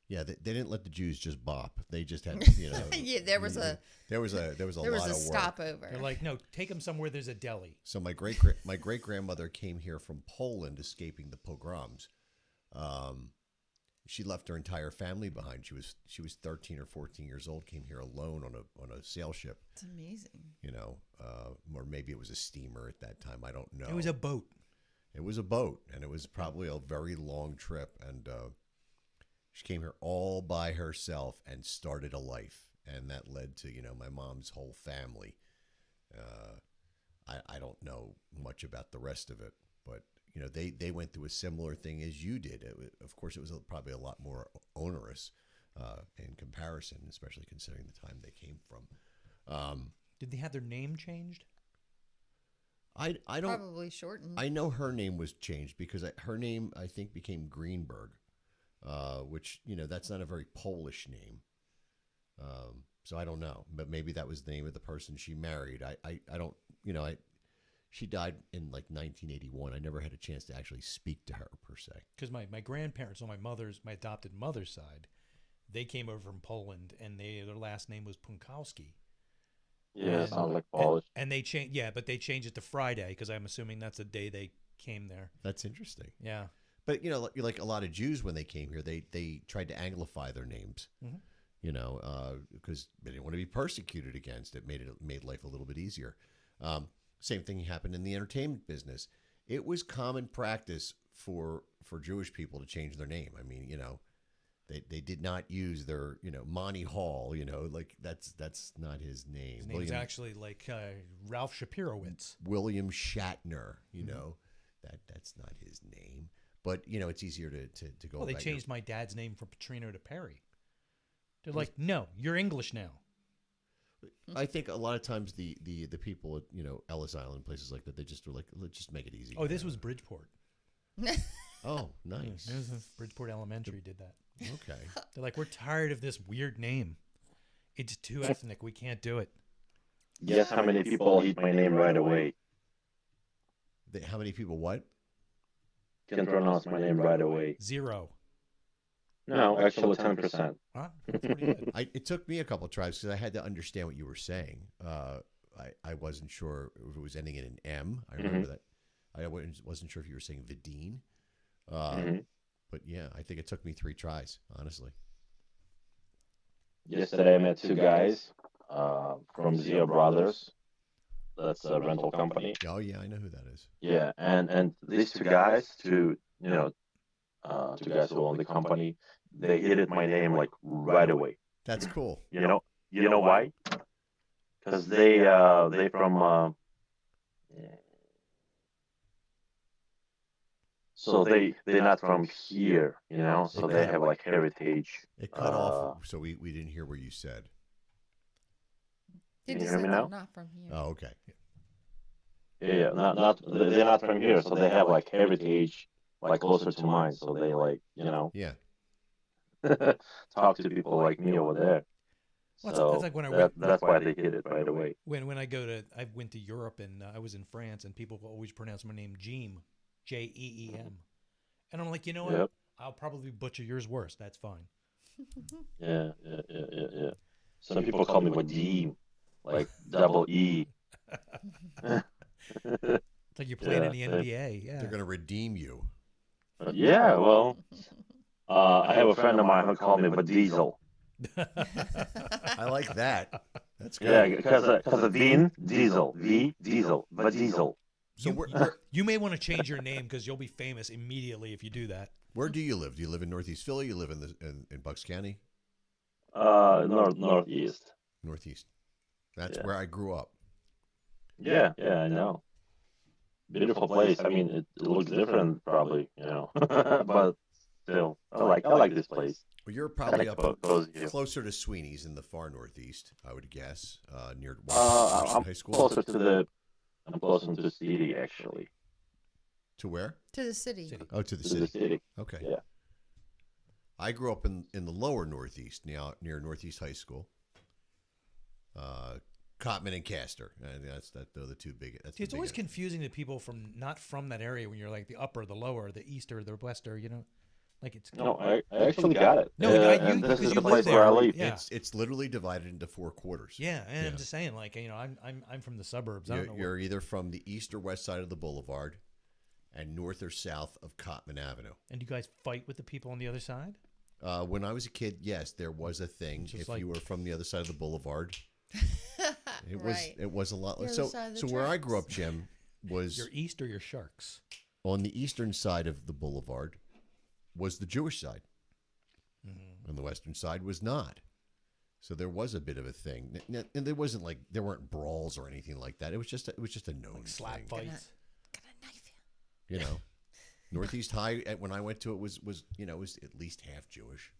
Yeah, they didn't let the Jews just bop. They just had, yeah, there was a lot of stopover. work. They're like, no, take them somewhere there's a deli. So my great grandmother came here from Poland, escaping the pogroms. She left her entire family behind. She was 13 or 14 years old. Came here alone on a sail ship. It's amazing. Or maybe it was a steamer at that time. I don't know. It was a boat. It was a boat, and it was probably a very long trip. And she came here all by herself and started a life, and that led to my mom's whole family. I don't know much about the rest of it, but they went through a similar thing as you did. Of course, it was probably a lot more onerous in comparison, especially considering the time they came from. Did they have their name changed? I don't probably shortened. I know her name was changed because her name I think became Greenberg. Which, that's not a very Polish name. So I don't know, but maybe that was the name of the person she married. I don't, she died in like 1981. I never had a chance to actually speak to her per se. Because my grandparents on my adopted mother's side, they came over from Poland, and their last name was Punkowski. Yeah, And- sounds like Polish. And they change, yeah, but they changed it to Friday because I'm assuming that's the day they came there. That's interesting. Yeah. But like a lot of Jews when they came here, they tried to anglify their names. Mhm. Because they didn't want to be persecuted against. It made life a little bit easier. Same thing happened in the entertainment business. It was common practice for Jewish people to change their name. I mean, they did not use their Monty Hall. Like that's not his name. His name's actually like Ralph Shapirowitz. William Shatner. That's not his name. But it's easier to go. Well, they about changed my dad's name from Petrino to Perry. They're like, no, you're English now. I think a lot of times the people at Ellis Island, places like that, they just were like, let's just make it easy. Oh, this was Bridgeport. Oh, nice. Bridgeport Elementary did that. Okay. They're like, we're tired of this weird name. It's too ethnic. We can't do it. Guess how many people eat my name right away? How many people what? Can pronounce my name right away. 0. No, actually 10%. Huh? That's pretty good. It took me a couple of tries because I had to understand what you were saying. I wasn't sure if it was ending in an M. I remember that. I wasn't sure if you were saying Vidine. But yeah, I think it took me 3 tries, honestly. Yesterday I met 2 guys from Zio Brothers. That's a rental company. Oh yeah, I know who that is. Yeah, and these 2 guys, two guys who own the company, they hated my name like right away. That's cool. You know why? Because they from so they're not from here, so they have like heritage. It cut off, so we didn't hear what you said. Did Can you you hear say me they're now? not from here? Oh, okay. Yeah, they're not from here, so they have like heritage like closer to mine, so they Yeah. talk to people like me over there. Well, So that's like when I went. that's why they hit it right away. When I went to Europe and I was in France and people always pronounce my name Jeem, Jeem, and I'm like, you know what? Yep. I'll probably butcher yours worse. That's fine. Yeah. Some people call me Vadim, like double E. It's like you're playing in the Yeah. NBA. Yeah. They're gonna redeem you. Yeah, well, I have a friend of mine who called me Vadiesel. I like that. That's good. Yeah, because of Vin Diesel, V Diesel, Vadiesel. So You may want to change your name because you'll be famous immediately if you do that. where do you live? Do you live in Northeast Philly? You live in Bucks County? Northeast. Northeast. That's Yeah. where I grew up. Yeah, I know. Beautiful place. I mean, it looks different, probably, but still, I like this place. Well, you're probably like up both of you. closer to Sweeney's in the far Northeast, I would guess, near I'm Washington High School. closer to the city, actually. To where? To the city. Oh, to the To city. the city. Okay. Yeah. I grew up in the lower Northeast, now near Northeast High School. Cotman and Castor. And they're the two big. That's See, it's the always big- confusing to people not from that area when you're like the upper, the lower, the easter, the wester. Like it's No, I actually got it. No, and this because is you the live place there. where I live. Yeah. It's literally divided into 4 quarters. Yeah, and Yeah. I'm just saying, like I'm from the suburbs. I don't know. You're either from the east or west side of the boulevard, and north or south of Cotman Avenue. And do you guys fight with the people on the other side? When I was a kid, yes, there was a thing. Just If like- you were from the other side of the boulevard, Right. it was a lot. The other So side of the so where I tracks. grew up, Jim, was Your east or your sharks? on the eastern side of the boulevard was the Jewish side, and the western side was not. So there was a bit of a thing, and there wasn't there weren't brawls or anything like that. It was just a known Slap thing. fights. Gonna knife you. Northeast High when I went to it was it was at least half Jewish.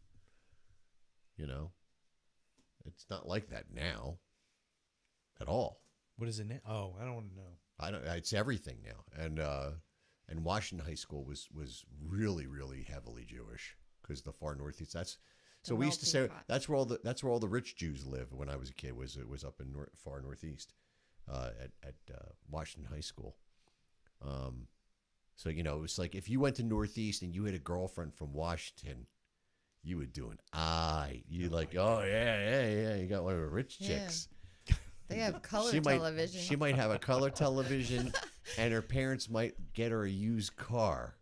It's not like that now, at all. What is it now? Oh, I don't want to know. I don't. It's everything now, and Washington High School was really heavily Jewish because the far northeast. So we used to say melting pot. that's where all the rich Jews live. When I was a kid, it was up in far northeast, at Washington High School. So it was like if you went to Northeast and you had a girlfriend from Washington, you would do an eye. You oh yeah, you got one of the rich Yeah. chicks. They have color she television. She might have a color television, and her parents might get her a used car.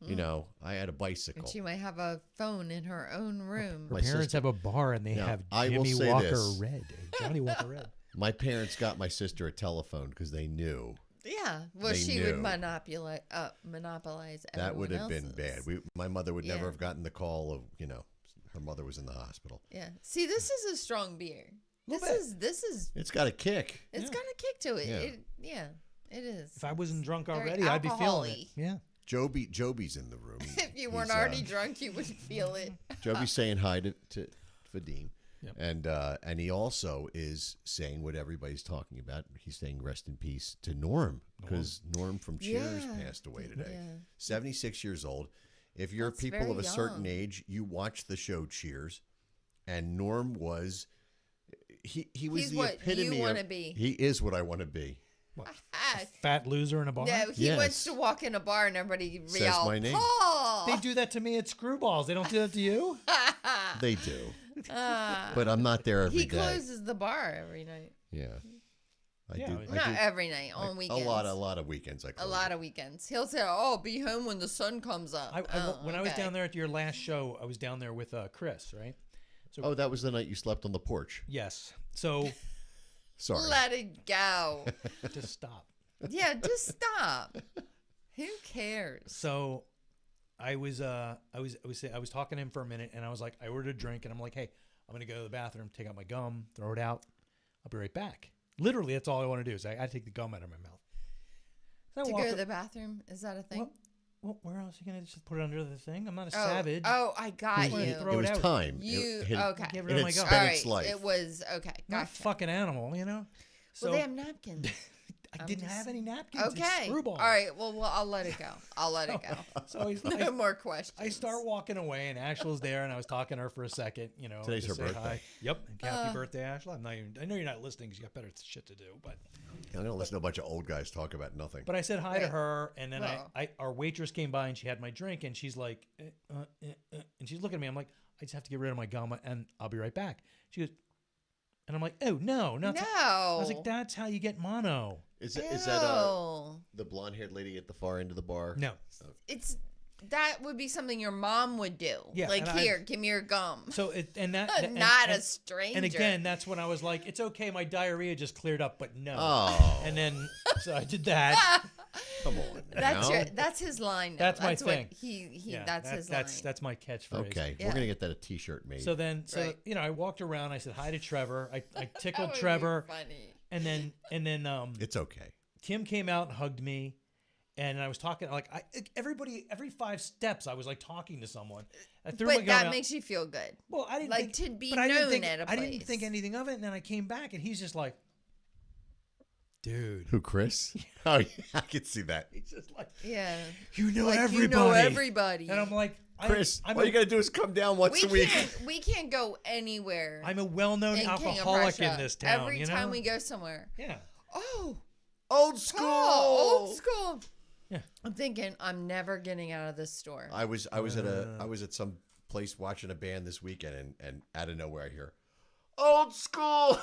You know, I had a bicycle. And she might have a phone in her own room. Her My parents sister- have a bar and they Now, have I will Jimmy say Walker this. Red. Johnny Walker Red. My parents got my sister a telephone because they knew Yeah. Well, They she knew. would monopolize that would have been else's. bad. My mother would never Yeah. have gotten the call of, her mother was in the hospital. Yeah. See, this is a strong beer. This is It's got a kick. it's got a kick to it. Yeah. It is. If I wasn't drunk Very already, I'd be feeling it. alcohol-y. Yeah. Joby's in the room. If you weren't He's, already drunk, you would feel it. Joby's saying hi to Vadim. Yep. And he also is saying what everybody's talking about. He's saying rest in peace to Norm, because Norm from Cheers Yeah. passed away today. Yeah. 76 years old. If you're That's people very of a certain young. age, you watch the show Cheers, and Norm was he was He's the what epitome you wanna of, be. He is what I want to be. Ah, Fat loser in a bar. no, he Yes. wants to walk in a bar and everybody Says yell, my name. Paul! They do that to me at Screwballs. They don't do that to you? They do, Ah. but I'm not there every He day. closes the bar every night. Yeah, I Yeah, do. I mean- I Not do every night, on weekends. a lot of weekends. I A close lot it. of weekends. He'll say, "Oh, be home when the sun comes up." When I was okay. down there at your last show, I was down there with Chris, right? So Oh, that was the night you slept on the porch. yes. So Sorry. Let it go. just stop. Yeah, just stop. Who cares? So I was talking to him for a minute, and I was like, I ordered a drink, and I'm like, hey, I'm gonna go to the bathroom, take out my gum, throw it out. I'll be right back. Literally, that's all I want to do is I take the gum out of my mouth. So I To walk go to up- the bathroom? Is that a thing? Well, where else are you gonna just put it under the thing? I'm not a Oh, savage. oh, I got Just wanted to you. throw It was out. time. You it, okay? Get It rid of had my gum. spent All its right, life. it was okay. Not a Gotcha. fucking animal, you know. So Well, they have napkins. I I'm didn't just- have any napkins. It's Okay. Screwball. All right. Well, I'll let it go. I'll let it go. So No more questions. I start walking away, and Ashla's there, and I was talking to her for a second. You know, Today's to her say birthday. Hi. Yep. And happy birthday, Ashla. I know you're not listening because you got better shit to do, but. I'm gonna listen to a bunch of old guys talk about nothing. But I said hi to Right. her, and then Well. our waitress came by, and she had my drink, and she's like, and she's looking at me. I'm like, I just have to get rid of my gum, and I'll be right back. She goes, and I'm like, oh no, No. I was like, that's how you get mono. Is that Ew. the blonde-haired lady at the far end of the bar? No. That would be something your mom would do. Yeah, Like, and I- here, give me your gum. So Not a stranger. And again, that's when I was like, it's okay, my diarrhea just cleared up, but no. Oh. And then so I did that. Come on. That's his line. Now. That's my what thing. He Yeah, that's his line. That's my catchphrase. Okay, Yeah. we're gonna get that a T-shirt made. So then, Right. I walked around. I said hi to Trevor. I That tickled would be Trevor, funny. and then it's okay. Kim came out and hugged me, and I was talking like every 5 steps I was like talking to someone. I threw my But gum that out. makes you feel good. Well, I didn't like think, to be but I didn't known think, at a I didn't place. think anything of it, and then I came back, and he's just like, dude. Who, Chris? Oh, yeah, I can see that. He's just like, Yeah. you know Like, everybody. you know everybody. And I'm like, Chris, I'm all you gotta do is come down once a week. We can't go anywhere. I'm a well-known in King of alcoholic in Prussia. this town. Every you know? time we go somewhere. Yeah. Oh, Old school. old school. Yeah. I'm thinking I'm never getting out of this store. I was at some place watching a band this weekend, and out of nowhere I hear, "Old school."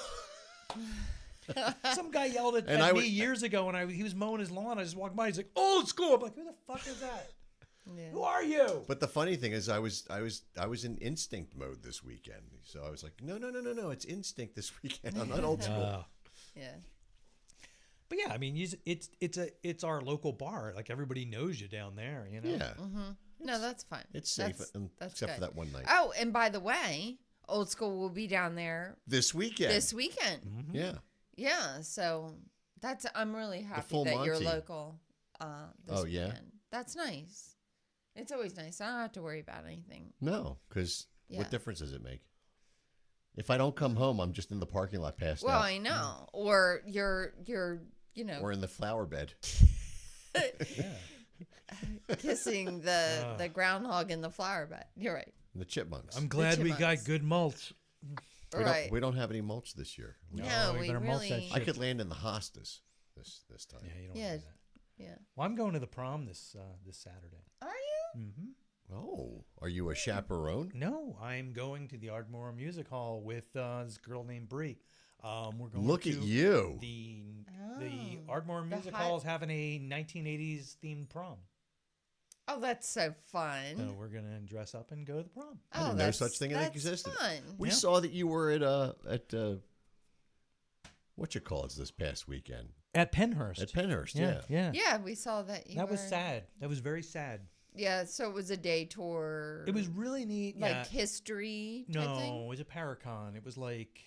Some guy yelled at, And at I me would- years ago when he was mowing his lawn. I just walked by. He's like, "Old school." I'm like, "Who the fuck is that? Yeah. Who are you?" But the funny thing is, I was in instinct mode this weekend. So I was like, no, it's instinct this weekend. I'm not old school. Yeah. But yeah, I mean, it's our local bar. Like everybody knows you down there. You know. Yeah, No, that's fine. it's safe, That's except for good. that one night. Oh, and by the way, Old School will be down there This weekend. this weekend. Mm-hmm. Yeah. Yeah, so I'm really happy full that you're Monty. local. This Oh, yeah? weekend. That's nice. It's always nice. I don't have to worry about anything. No, because Yeah. what difference does it make? If I don't come home, I'm just in the parking lot passed Well, out. I know. Or you're Or in the flower bed. kissing the groundhog in the flower bed. You're right. And the chipmunks. I'm glad we got chipmunks. good mulch. Right. We don't have any mulch this year. No, you we better mulch that really. I could land in the hostas this time. Yeah, you don't Yeah. want to do that. Yeah. Well, I'm going to the prom this Saturday. Are you? Mm-hmm. Oh, are you a chaperone? No, I'm going to the Ardmore Music Hall with this girl named Bree. We're going Look to at you. The Ardmore the Music high- Hall is having a 1980s themed prom. Oh, that's so fun. So we're gonna dress up and go to the prom. I didn't know such thing that's existed. Fun. We Yeah. saw that you were at what you call it this past weekend At Penhurst. at Penhurst. Yeah. Yeah. Yeah, we saw that. That was sad. That was very sad. Yeah, so it was a day tour. It was really neat. like yeah. history type No, thing. it was a Paracon. It was like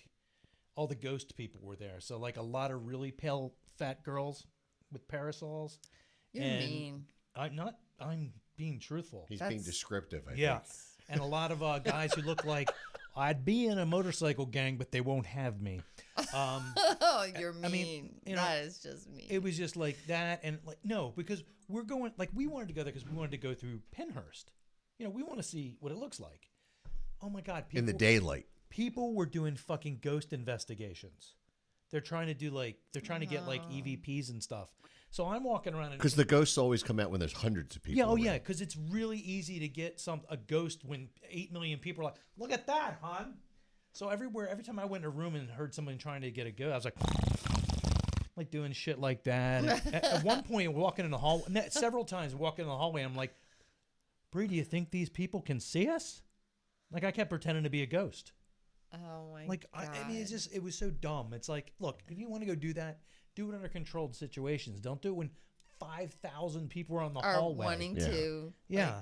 all the ghost people were there. So like a lot of really pale fat girls with parasols. You're and mean. I'm being truthful. He's being That's- descriptive. I Yeah. think. And a lot of guys who look like I'd be in a motorcycle gang, but they won't have me. Oh, you're mean. I mean, you know, that is just mean. It was just like that, and like no, because we're going like we wanted to go there because we wanted to go through Penhurst. You know, we want to see what it looks like. Oh my God! In the daylight. people were doing fucking ghost investigations. They're trying to do they're trying to get like EVPs and stuff. So I'm walking around Because the ghosts always come out when there's hundreds of people. yeah, oh around. yeah, because it's really easy to get a ghost when 8 million people are like, look at that, hon. So every time I went in a room and heard someone trying to get a ghost, I was like doing shit like that. At one point, walking in the hall, several times walking in the hallway, I'm like, Bree, do you think these people can see us? Like I kept pretending to be a ghost. Oh my Like god! I mean, it was so dumb. It's like, look, if you want to go do that, do it under controlled situations. Don't do it when 5,000 people are on the are hallway. wanting to Yeah.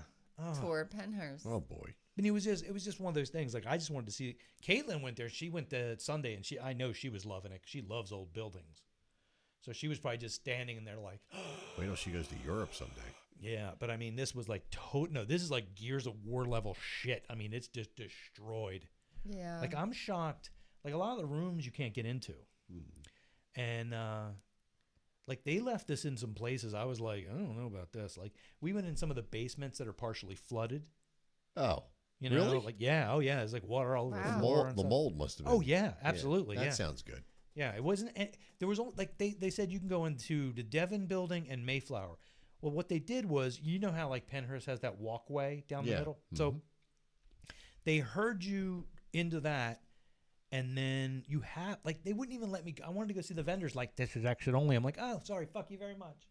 tour Penhurst. Oh boy. And it was just one of those things. Like I just wanted to see. Caitlin went there. She went to Sunday, and I know she was loving it. She loves old buildings, so she was probably just standing in there like, Wait till she goes to Europe someday. yeah. But I mean, this was like no, this is like Gears of War level shit. I mean, it's just destroyed. Yeah. Like I'm shocked. Like a lot of the rooms you can't get into, and like they left us in some places. I was like, I don't know about this. Like we went in some of the basements that are partially flooded. Oh. You know, Really? like yeah, oh yeah, it's like water all over Wow. the The floor. mold, and the stuff. mold must have been. Oh yeah, absolutely. That Yeah, sounds good. yeah. It wasn't. There was only like they said you can go into the Devon Building and Mayflower. Well, what they did was, you know how like Penhurst has that walkway down the Yeah. middle. So they herd you into that, and then you have like they wouldn't even let me. I wanted to go see the vendors. Like this is exit only. I'm like, oh, sorry, fuck you very much.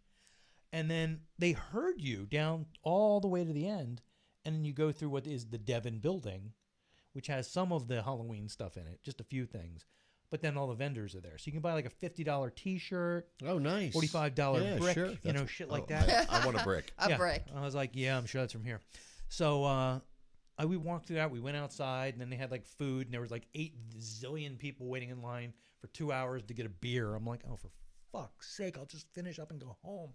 And then they herd you down all the way to the end, and then you go through what is the Devon Building, which has some of the Halloween stuff in it, just a few things. But then all the vendors are there, so you can buy like a $50 T-shirt, Oh, nice. $45 Yeah, brick, sure. you That's- know, shit like oh, that. I want a brick. a Yeah. brick. I was like, yeah, I'm sure that's from here. So we walked through that. We went outside, and then they had like food, and there was like 8 zillion people waiting in line for 2 hours to get a beer. I'm like, oh, for fuck's sake, I'll just finish up and go home.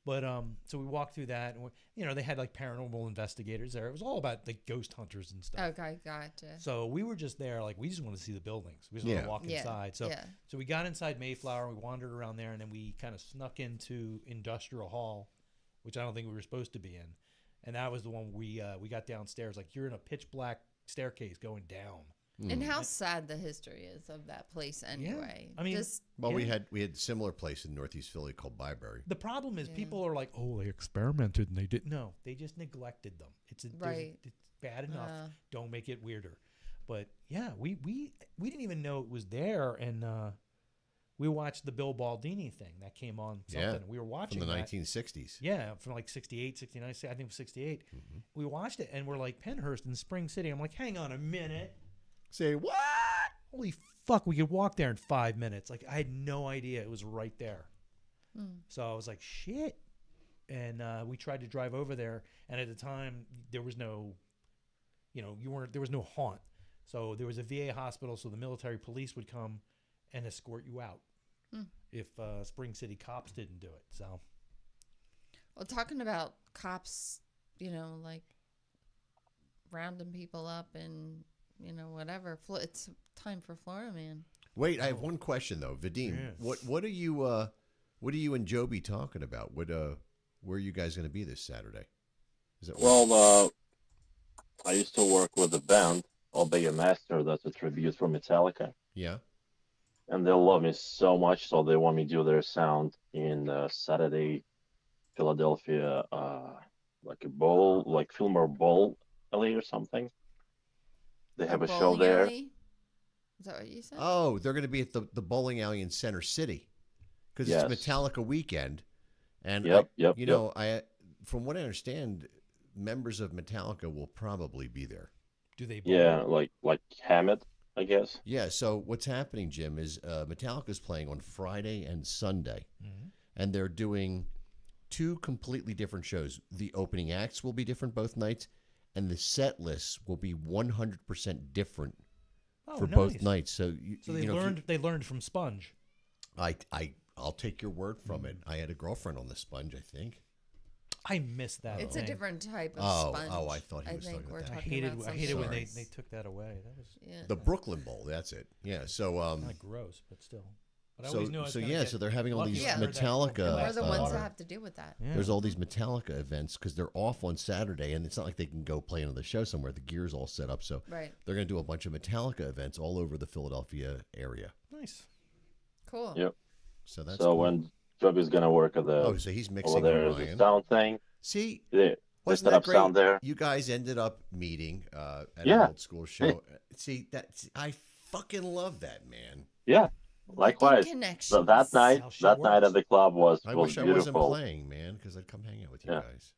But so we walked through that, and you know, they had like paranormal investigators there. It was all about like ghost hunters and stuff. Okay, gotcha. So we were just there, like we just wanted to see the buildings. We just wanted to walk Yeah, inside. So yeah. so we got inside Mayflower, we wandered around there, and then we kind of snuck into Industrial Hall, which I don't think we were supposed to be in. And that was the one we got downstairs. Like you're in a pitch black staircase going down. And how sad the history is of that place anyway. I mean, just Well, Yeah. we had a similar place in Northeast Philly called Byberry. The problem is Yeah. people are like, oh, they experimented and they didn't. No, they just neglected them. It's Right. It's bad enough. Don't make it weirder. But yeah, we didn't even know it was there, and we watched the Bill Baldini thing that came on something. Yeah, We were watching from the that. 1960s. Yeah, from like 68, 69, I think it was 68. We watched it, and we're like, Penhurst in Spring City. I'm like, hang on a minute. Say what? Holy fuck, we could walk there in 5 minutes. Like, I had no idea it was right there. So I was like, shit. And we tried to drive over there, and at the time, there was no, there was no haunt. So there was a VA hospital, so the military police would come and escort you out if Spring City cops didn't do it. So, well, talking about cops, like rounding people up and whatever. It's time for Florida Man. Wait, I have one question though, Vadim. Yeah. What are you and Joby talking about? Where are you guys going to be this Saturday? Is it Well, I used to work with a band, Obey a Master, that's a tribute from Metallica. Yeah. And they love me so much, so they want me to do their sound in Saturday, Philadelphia, like a bowl, like Fillmore Bowl alley or something. They have a show bowling there. alley? Is that what you said? Oh, they're going to be at the bowling alley in Center City because Yes. it's Metallica weekend. And Yep, from what I understand, members of Metallica will probably be there. Do they? Bowl? Yeah, like Hammett, I guess. Yeah. So what's happening, Jim, is Metallica's playing on Friday and Sunday, and they're doing 2 completely different shows. The opening acts will be different both nights, and the set lists will be 100% different for both nights. So they learned from Sponge. I'll take your word from it. I had a girlfriend on the Sponge, I think. I miss that. It's thing. a different type of sponge. Oh, I thought he was talking about that. I hated when they took that away. That was the Brooklyn Bowl. That's it. Yeah. So kind of gross, but still. But I always knew I was so they're having all these Yeah. Metallica. We're the ones that have to deal with that. Yeah. There's all these Metallica events because they're off on Saturday, and it's not like they can go play another show somewhere. The gear's all set up, so Right. they're going to do a bunch of Metallica events all over the Philadelphia area. Nice. Cool. Yep. So that's So cool. when Joby's gonna work at the so he's mixing over there with the Ryan. sound thing. See, They wasn't set that up great? sound there. You guys ended up meeting at Yeah. an old school show. See, I fucking love that, man. Yeah. Likewise. So that night at the club was I was wish I beautiful. wasn't playing, man, because I'd come hang out with you guys.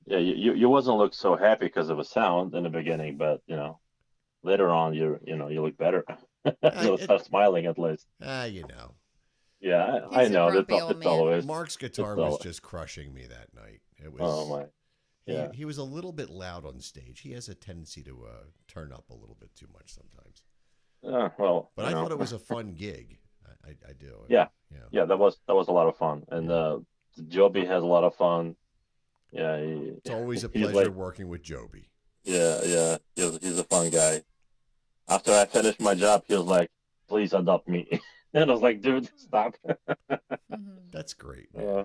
Yeah, you wasn't look so happy because of the sound in the beginning, but later on you look better. You'll start smiling at least. Yeah, I know. It's always Mark's guitar was just crushing me that night. It was. Oh my. Yeah. He was a little bit loud on stage. He has a tendency to turn up a little bit too much sometimes. Well, but I thought it was a fun gig. I do. Yeah. That was a lot of fun, and Joby has a lot of fun. Yeah, it's always a he's pleasure working with Joby. Yeah, he's a fun guy. After I finished my job, he was like, "Please adopt me," and I was like, "Dude, stop." That's great. Yeah.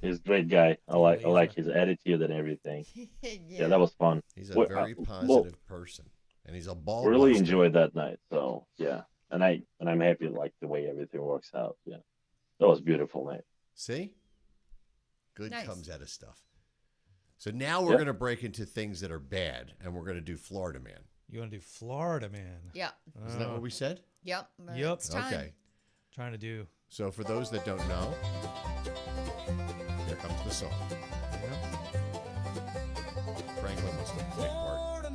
He's a great guy. I like his attitude and everything. Yeah, that was fun. He's a very positive person, and he's a ball. Really buster. enjoyed that night. So yeah, and I'm happy like the way everything works out. Yeah, that was a beautiful night. See, good Nice. comes out of stuff. So now we're going to break into things that are bad, and we're going to do Florida Man. You want to do Florida Man? Yeah. Isn't that what we said? Yep. Yep. It's time. Okay. Trying to do. So for those that don't know, here comes the song. Franklin was the big part.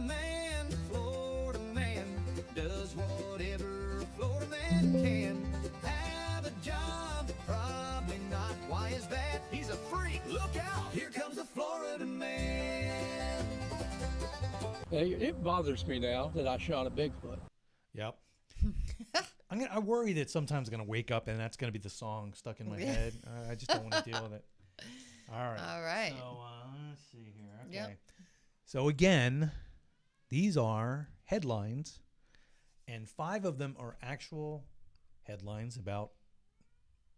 Florida man does whatever a Florida man can. Have a job, probably not. Why is that? He's a freak. Look out! Here comes the Florida man. It bothers me now that I shot a Bigfoot. Yep. I worry that sometimes I'm gonna wake up and that's gonna be the song stuck in my head. I just don't want to deal with it. All right. So let's see here. Okay. Yep. So again, these are headlines, and 5 of them are actual headlines about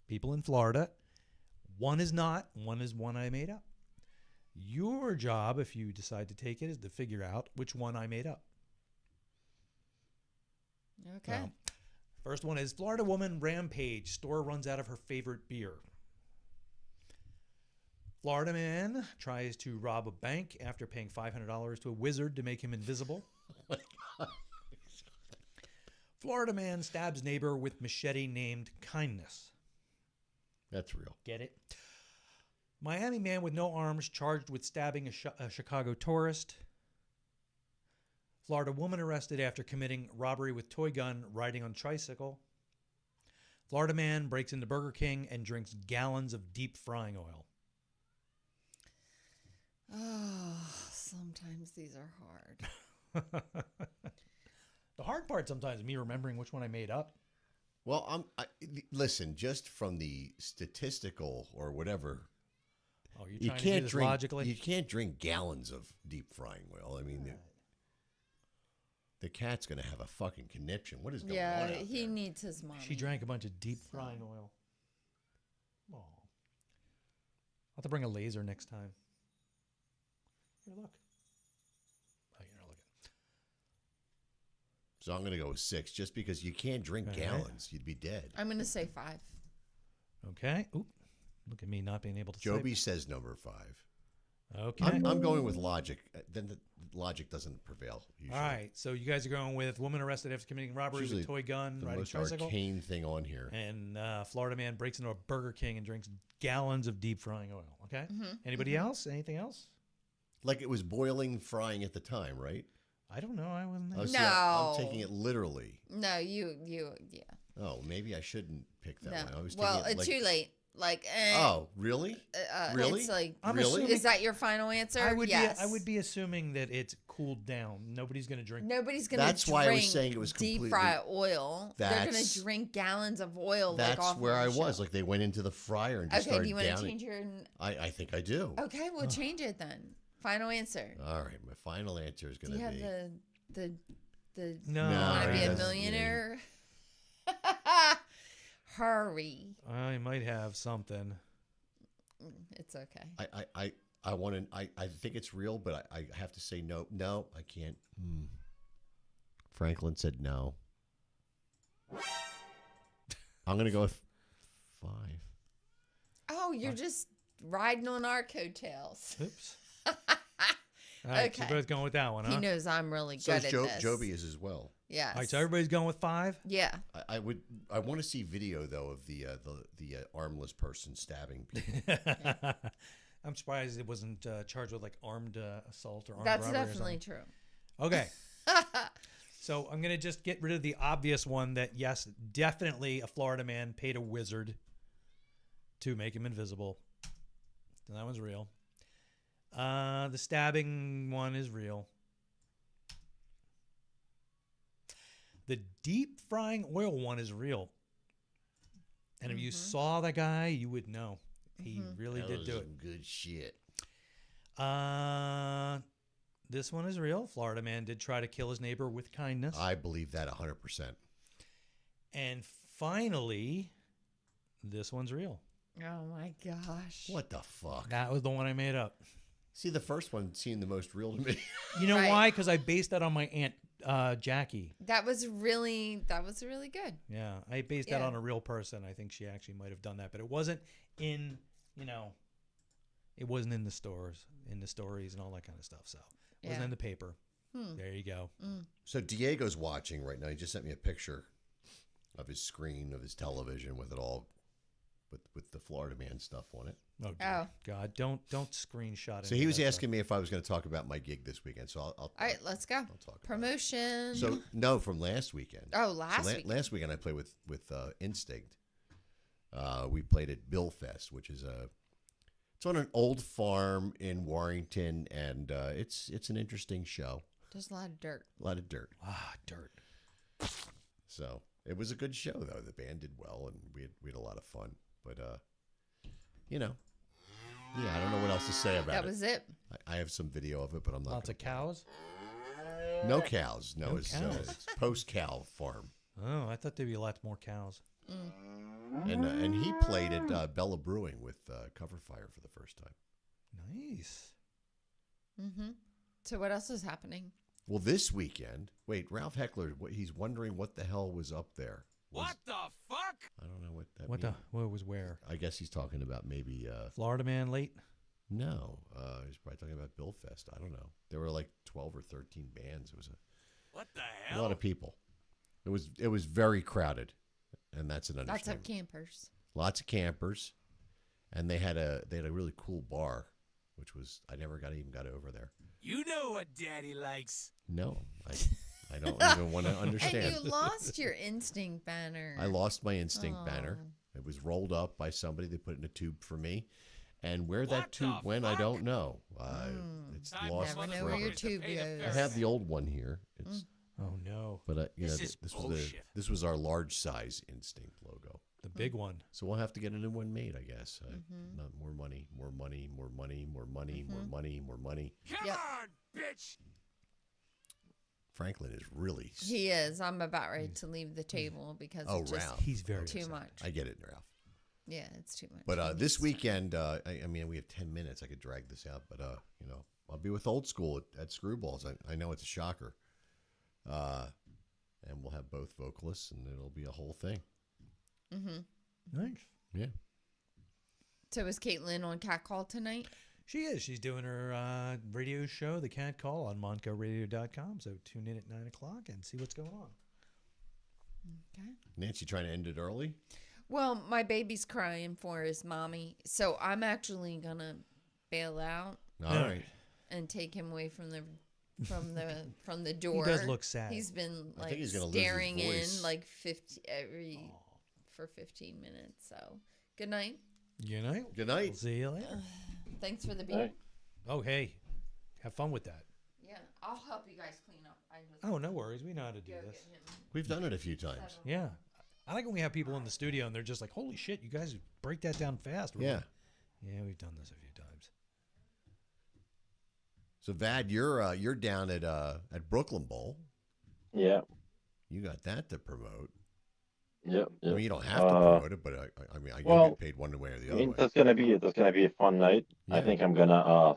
people in Florida. One is not. One is one I made up. Your job, if you decide to take it, is to figure out which one I made up. Okay. Now, first one is Florida woman rampage. Store runs out of her favorite beer. Florida man tries to rob a bank after paying $500 to a wizard to make him invisible. Florida man stabs neighbor with machete named Kindness. That's real. Get it? Miami man with no arms charged with stabbing a Chicago tourist. Florida woman arrested after committing robbery with toy gun riding on tricycle. Florida man breaks into Burger King and drinks gallons of deep frying oil. Oh, sometimes these are hard. The hard part sometimes is me remembering which one I made up. Well, listen, just from the statistical or whatever. Oh, you're trying to do this logically? You can't drink gallons of deep frying oil. I mean, the cat's going to have a fucking conniption. What is going on out he there? needs his mommy. She drank a bunch of deep frying oil. Oh. I'll have to bring a laser next time. Here, look. Oh, you're not looking. So I'm going to go with 6, just because you can't drink All gallons. You'd be dead. I'm going to say 5. Okay. Oop. Look at me not being able to Joby say. says number 5. Okay. I'm going with logic. Then the logic doesn't prevail. Usually. All right. So you guys are going with woman arrested after committing robbery Usually with toy gun, the riding most tricycle. arcane thing on here. And Florida man breaks into a Burger King and drinks gallons of deep frying oil. Okay. Anybody else? Anything else? Like it was boiling, frying at the time, right? I don't know. I wasn't there. Oh, see, No. I'm taking it literally. No, yeah. Oh, maybe I shouldn't pick that No. one. I was Well, taking it like, too late. Like, Oh, really? Really? It's like, I'm really? assuming- is that your final answer? I would yes. I would be assuming that it's cooled down. Nobody's going to drink. Nobody's gonna. That's drink why I was saying it was deep completely- fry oil. They're gonna That's- drink gallons of oil. That's like off where of I the was. show. Like they went into the fryer and just Okay, started do you want to downing. change your? I think I do. Okay, we'll change it then. Final answer. All right, my final answer is Do going you to have be the No. want to be a that's- millionaire? Hurry. I might have something. It's okay. I want to. I think it's real, but I have to say no. No, I can't. Franklin said no. I'm going to go with 5. Oh, you're just riding on our coattails. Oops. All right, so Okay. you're both going with that one, huh? He knows I'm really So good is at this. Joby is as well. Yes. All right, so everybody's going with 5? Yeah. I want to see video though of the armless person stabbing people. I'm surprised it wasn't charged with like armed assault or armed That's robbery or definitely something. true. Okay. So I'm going to just get rid of the obvious one that, yes, definitely a Florida man paid a wizard to make him invisible. So that one's real. The stabbing one is real. The deep frying oil one is real. And if you saw that guy, you would know. He really That did was do it. some good shit. This one is real. Florida man did try to kill his neighbor with kindness. I believe that 100%. And finally, this one's real. Oh my gosh. What the fuck? That was the one I made up. See, the first one seemed the most real to me. You know Right. why? Because I based that on my aunt Jackie. That was really good. Yeah, I based that Yeah. on a real person. I think she actually might have done that, but it wasn't in, it wasn't in the stores, in the stories and all that kind of stuff. So it wasn't Yeah. in the paper. There you go. So Diego's watching right now. He just sent me a picture of his screen of his television with it all, with the Florida man stuff on it. Oh, dear Oh. God, don't screenshot it. So he was asking me if I was going to talk about my gig this weekend. So I'll All right, let's go. I'll talk about Promotion. it. So no, from last weekend. Oh, last week. Last weekend I played with Instinct. We played at Bill Fest, which is it's on an old farm in Warrington, and it's an interesting show. There's a lot of dirt. A lot of dirt. Dirt. So it was a good show, though. The band did well, and we had a lot of fun. But I don't know what else to say about That it. was it. I have some video of it, but I'm not. Lots of gonna play cows. it. No cows. No, No it's cows. post cow farm. Oh, I thought there'd be lots more cows. And he played at Bella Brewing with Cover Fire for the first time. Nice. So what else is happening? Well, this weekend, wait, Ralph Heckler, he's wondering what the hell was up there. What the fuck? I don't know what that What means. what was where? I guess he's talking about maybe, Florida man late? no, he's probably talking about Bill Fest. I don't know. There were like 12 or 13 bands. It was What the a hell? lot of people. It was very crowded, and that's an Lots understatement. of campers. Lots of campers, and they had a really cool bar, which was I never even got over there. You know what Daddy likes. No, I don't even want to understand. And you lost your Instinct banner. I lost my Instinct banner. It was rolled up by somebody. They put it in a tube for me, and where that What the tube went, I fuck? don't know. It's Time lost Never know forever. where your to tube pay the goes. I have the old one here. It's Oh no, but This is bullshit. this was our large size Instinct logo. the big one. So we'll have to get a new one made, I guess. Not more money, more money, more money, more money, more money, more money. Come Yep. on, bitch. Franklin is really. He is. I'm about ready to leave the table because Oh, it's just Ralph. He's very too upset. much. I get it, Ralph. Yeah, it's too much. But He this needs to- weekend, I mean, we have 10 minutes. I could drag this out, but I'll be with Old School at Screwballs. I know it's a shocker, and we'll have both vocalists, and it'll be a whole thing. Nice. Yeah. So is Caitlin on Cat Call tonight? She is. She's doing her radio show, The Cat Call, on MoncoRadio.com. So tune in at 9 o'clock and see what's going on. Okay. Nancy trying to end it early? Well, my baby's crying for his mommy, so I'm actually gonna bail out. All right. And take him away from the door. He does look sad. He's been I think he's gonna lose staring his voice. in like 15 minutes. So good night. Good night. Good night. We'll see you later. Thanks for the beat. Hey. Oh, hey. Have fun with that. Yeah, I'll help you guys clean up. Oh, no worries. We know how to do this. We've done it a few times. Yeah. I like when we have people in the studio and they're just like, holy shit, you guys break that down fast. We're Yeah. like, yeah, we've done this a few times. So Vad, you're down at Brooklyn Bowl. Yeah. You got that to promote. Yep. I mean, you don't have to promote it, but I mean, I well, get paid one way or the I other mean, way. that's gonna be a fun night. I Yeah. think I'm gonna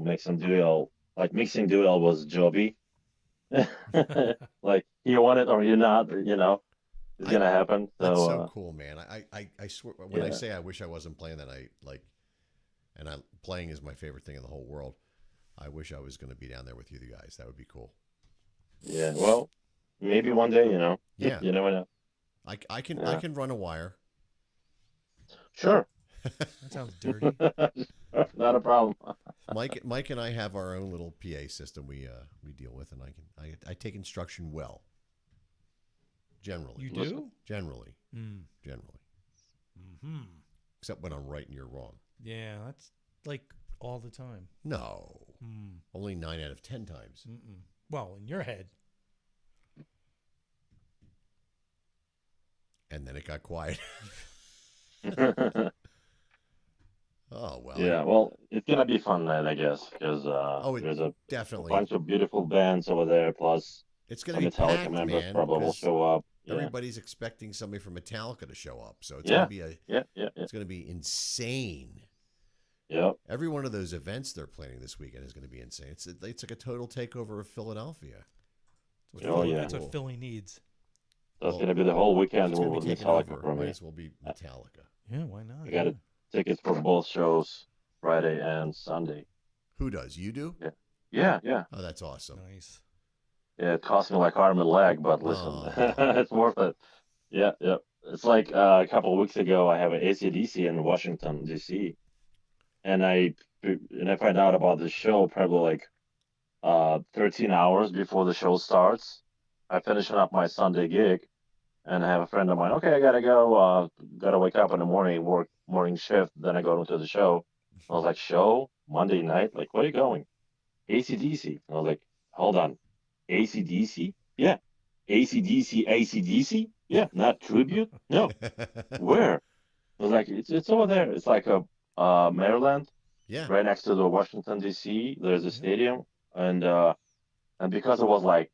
make some duel. Like mixing duel was Joby. Like you want it or you're not, it's gonna happen. So, That's so cool, man. I swear when I Yeah. say I wish I wasn't playing that night, playing is my favorite thing in the whole world. I wish I was going to be down there with you guys. That would be cool. yeah. Well, maybe one day, Yeah. You never know. I can run a wire. Sure. That sounds dirty. Not a problem. Mike and I have our own little PA system we deal with, and I take instruction well. Generally. You do? Generally. Mm. Generally. Hmm. Except when I'm right and you're wrong. Yeah, that's like all the time. No. Mm. Only 9 out of 10 times. Mm-mm. Well, in your head. And then it got quiet. Oh, well. Yeah, well, it's gonna be fun night, I guess, because there's a definitely. bunch of beautiful bands over there. Plus, It's going to be Metallica packed, members man. probably will 'cause show up. Yeah, Everybody's expecting somebody from Metallica to show up, so it's Yeah. going to be yeah. it's going to be insane. Yep. Every one of those events they're planning this weekend is going to be insane. It's like a total takeover of Philadelphia. That's what Oh, Philly, yeah. That's what Philly needs. That's Well, gonna be the whole weekend It's going to with be taken Metallica over. for Might me. as well be Metallica. Yeah, why not? I got Yeah. tickets for both shows, Friday and Sunday. Who does? You do? Yeah. Oh, that's awesome. Nice. Yeah, it cost me like arm and leg, but listen, Oh. it's worth it. Yeah. It's like a couple of weeks ago, I have an ACDC in Washington, D.C., and I find out about the show probably like 13 hours before the show starts. I'm finishing up my Sunday gig, and I have a friend of mine. Okay, I gotta go. Gotta wake up in the morning, work morning shift. Then I go into the show. I was like, show Monday night. Like, where are you going? ACDC. I was like, hold on, ACDC? Yeah, ACDC. Yeah, not tribute. No, where? I was like, it's over there. It's like a Maryland, Yeah. right next to the Washington D.C. There's a stadium, and because it was like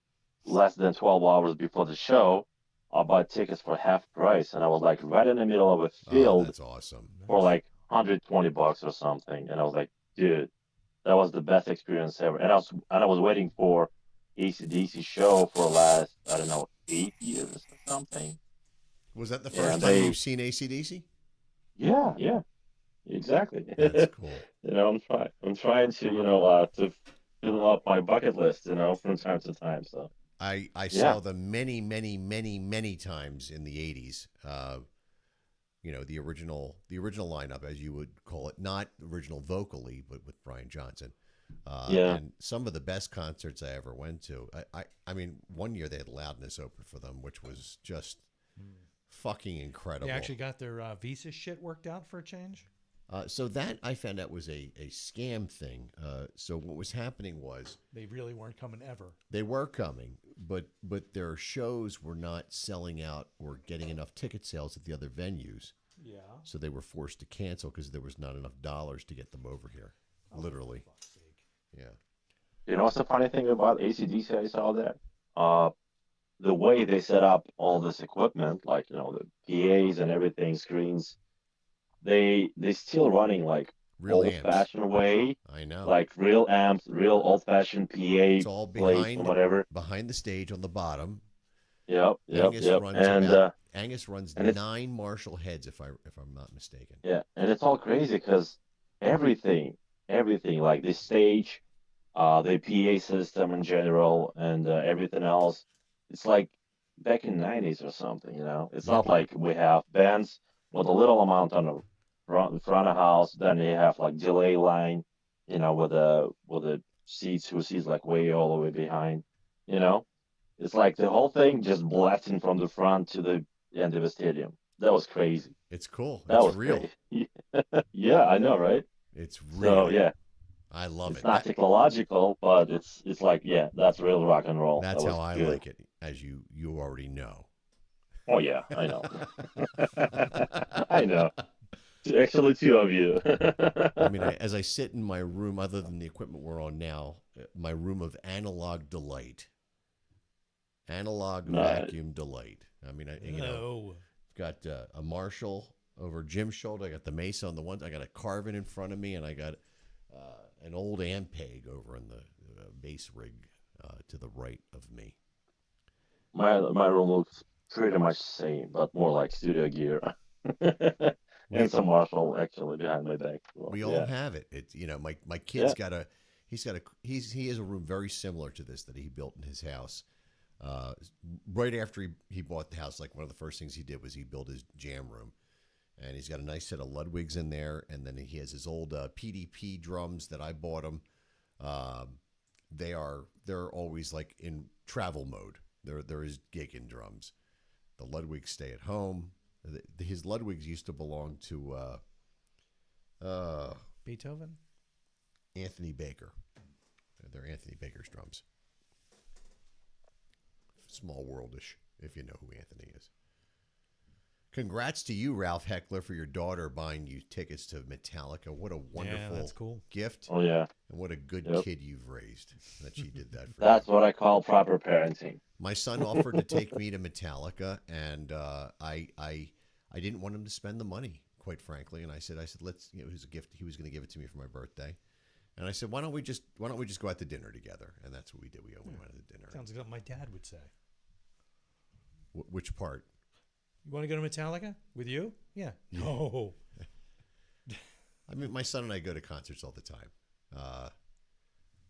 less than 12 hours before the show, I bought tickets for half price, and I was like right in the middle of a Oh, field that's awesome. for like $120 or something, and I was like, dude, that was the best experience ever. And I was waiting for ACDC show for last, I don't know, 8 years or something. Was that the Yeah, first time they- you've seen AC/DC? Yeah, exactly. That's cool. I'm trying to to fill up my bucket list, from time to time. So I Yeah. saw them many times in the 80s. The original lineup, as you would call it, not original vocally, but with Brian Johnson. Yeah. And some of the best concerts I ever went to. I mean, one year they had Loudness open for them, which was just fucking incredible. They actually got their visa shit worked out for a change. So that I found out was a scam thing. So what was happening was They really weren't coming ever. they were coming, but their shows were not selling out or getting enough ticket sales at the other venues. Yeah. So they were forced to cancel because there was not enough dollars to get them over here. Literally. For fuck's sake. Yeah. you know what's the funny thing about ACDC? I saw that. The way they set up all this equipment, like the PAs and everything, screens, they still running like Real old amps. fashioned way, I know. like real amps, real old fashioned PA It's all plates or whatever. behind the stage on the bottom. Yep. Angus runs And Angus runs and it's- 9 Marshall heads if I'm not mistaken. yeah, and it's all crazy because everything everything, like the stage, the PA system in general, and everything else. It's like back in '90s or something, you know. It's Yeah. not like we have bands with a little amount on the front of house, then you have like delay line, you know, with the seats who seats like way all the way behind, you know. It's like the whole thing just blasting from the front to the end of the stadium. That was crazy. It's cool. That It's was real. crazy. Yeah, I know, right? It's So real. yeah, I love it's it. not technological, but it's like yeah, that's real rock and roll. That That's was how I good. like it, as you already know. Oh yeah, I know. I know. Actually, two of you. I mean, as I sit in my room, other than the equipment we're on now, my room of analog delight, analog Nice. vacuum delight. I mean, No. I've got a Marshall over Jim's shoulder. I got the Mesa on the one. I got a Carvin in front of me, and I got an old Ampeg over in the bass rig to the right of me. My room looks pretty much the same, but more like studio gear. We And some Marshall actually behind my back. Well, we all yeah, have it. It's my kid's yeah. got a he has a room very similar to this that he built in his house. Uh, right after he bought the house, like one of the first things he did was he built his jam room, and he's got a nice set of Ludwigs in there, and then he has his old PDP drums that I bought him. Um, they're always like in travel mode. They're his gigging drums. The Ludwigs stay at home. His Ludwigs used to belong to Beethoven? Anthony Baker. They're Anthony Baker's drums. Small worldish, if you know who Anthony is. Congrats to you, Ralph Heckler, for your daughter buying you tickets to Metallica. What a wonderful that's cool. gift. Oh yeah. And what a good Yep. kid you've raised that she did that for That's you. what I call proper parenting. My son offered to take me to Metallica, and I didn't want him to spend the money, quite frankly. And I said, let's. It was a gift. He was going to give it to me for my birthday, and I said, why don't we just go out to dinner together? And that's what we did. We went to dinner. Sounds like something my dad would say. Which part? You want to go to Metallica with you? Yeah. No. I mean, my son and I go to concerts all the time.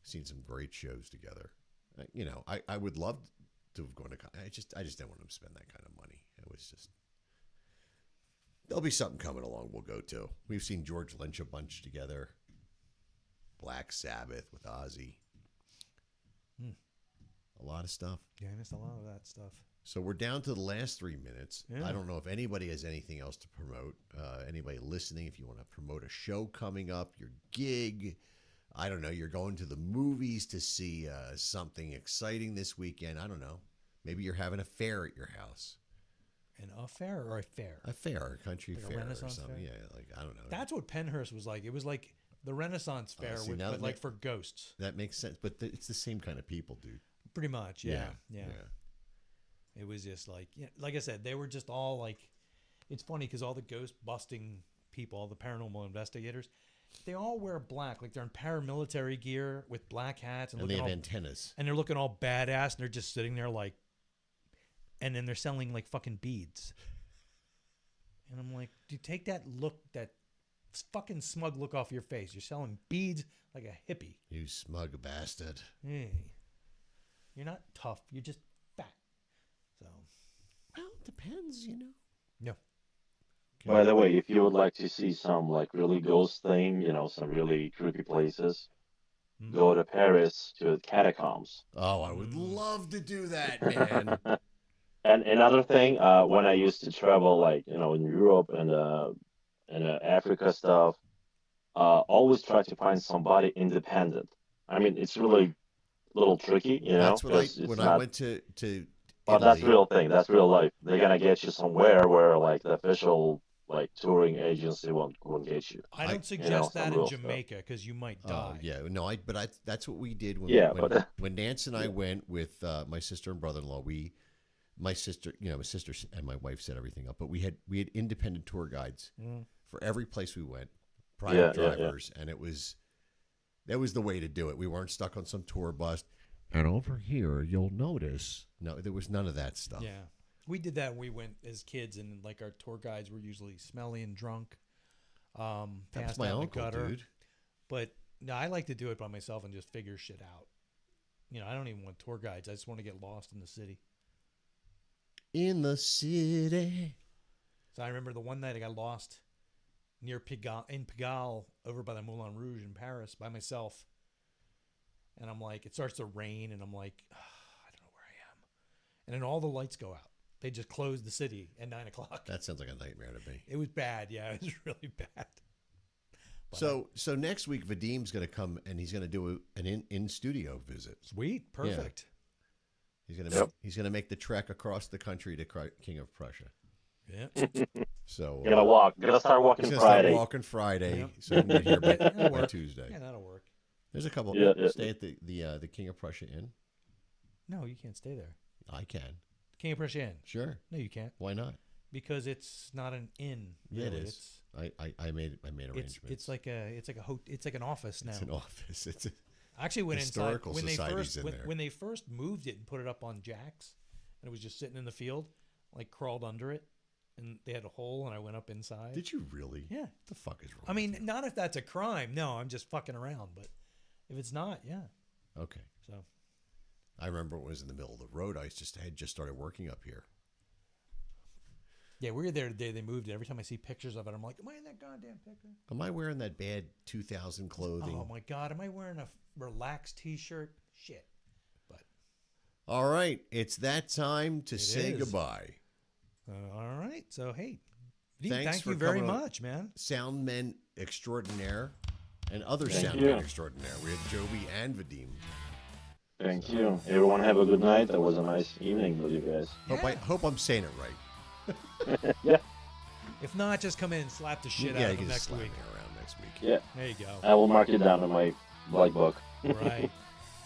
Seen some great shows together. I would love to have gone to. I just didn't want him to spend that kind of money. It was just. There'll be something coming along. We'll go to. We've seen George Lynch a bunch together. Black Sabbath with Ozzy. A lot of stuff. Yeah, I missed a lot of that stuff. So we're down to the last 3 minutes. Yeah. I don't know if anybody has anything else to promote. Anybody listening, if you want to promote a show coming up, your gig. I don't know. You're going to the movies to see something exciting this weekend. I don't know. Maybe you're having a fair at your house. An affair or a fair? A fair, a country Like a fair or Renaissance something. fair? Yeah, like I don't know. That's what Penhurst was like. It was like the Renaissance fair, see, with, now but that like for ghosts. That makes sense, but it's the same kind of people, dude. Pretty much, yeah. It was just like, like I said, they were just all like, it's funny because all the ghost busting people, all the paranormal investigators, they all wear black, like they're in paramilitary gear with black hats and they looking have all, antennas. and they're looking all badass, and they're just sitting there like, and then they're selling like fucking beads. And I'm like, dude, take that look, that fucking smug look off your face. You're selling beads like a hippie. You smug bastard. Hey, you're not tough. You're just fat. So, well, it depends, you know. No. By the way, if you would like to see some like really ghost thing, you know, some really creepy places, go to Paris to the catacombs. Oh, I would love to do that, man. And another thing, when I used to travel, like you know, in Europe and Africa stuff, always try to find somebody independent. I mean, it's really a little tricky, you know, That's what because when it's I not. went to But that's Italy. real thing. That's real life. They're gonna get you somewhere where like the official like touring agency won't get you. I don't suggest you know, that some in real stuff. Jamaica because you might die. Yeah, no, that's what we did when Yeah, when, but- when Nance and I went with my sister and brother-in-law. My sister and my wife set everything up, but we had independent tour guides for every place we went, private drivers, and that was the way to do it. We weren't stuck on some tour bus. And over here, you'll notice, no, there was none of that stuff. Yeah. We did that when we went as kids, and like our tour guides were usually smelly and drunk. That's Passed my out in the uncle, gutter. dude. But No, I like to do it by myself and just figure shit out. You know, I don't even want tour guides. I just want to get lost in the city. In the city. So I remember the one night I got lost near Pigalle over by the Moulin Rouge in Paris by myself. And I'm like, it starts to rain, and I'm like, I don't know where I am. And then all the lights go out. They just closed the city at 9 o'clock. That sounds like a nightmare to me. It was bad. Yeah, it was really bad. But, So next week, Vadim's going to come, and he's going to do an in-studio visit. Sweet. Perfect. Yeah. He's going to make the trek across the country to King of Prussia. Yeah. So Gonna start walking he's Friday. Start walking Friday. Yep. So he can get here by Tuesday. Yeah, that'll work. There's a couple. Yeah. Stay at the King of Prussia Inn. No, you can't stay there. I can. King of Prussia Inn. Sure. No, you can't. Why not? Because it's not an inn. Yeah, really. it is. I made arrangements. It's like an office now. It's an office. It's I actually went historical inside societies in there. when they first moved it and put it up on jacks, and it was just sitting in the field. Like crawled under it, and they had a hole, and I went up inside. Did you really? Yeah. What the fuck is wrong? I mean, not if that's a crime. No, I'm just fucking around. But if it's not, yeah. Okay. So I remember when it was in the middle of the road. I had just started working up here. Yeah, we were there the day they moved it. Every time I see pictures of it, I'm like, am I in that goddamn picture? Am I wearing that bad 2000 clothing? Oh my God, am I wearing a relaxed T-shirt? Shit. But all right, it's that time to say goodbye. All right, so hey, thank you very much, man. Sound men extraordinaire and other sound men extraordinaire. We had Joby and Vadim. Thank you. Everyone have a good night. That was a nice evening with you guys. Hope I'm saying it right. Yeah. If not, just come in and slap the shit out you of them can next slap week. me around next week. Yeah. There you go. I will mark it down in my black book. Right.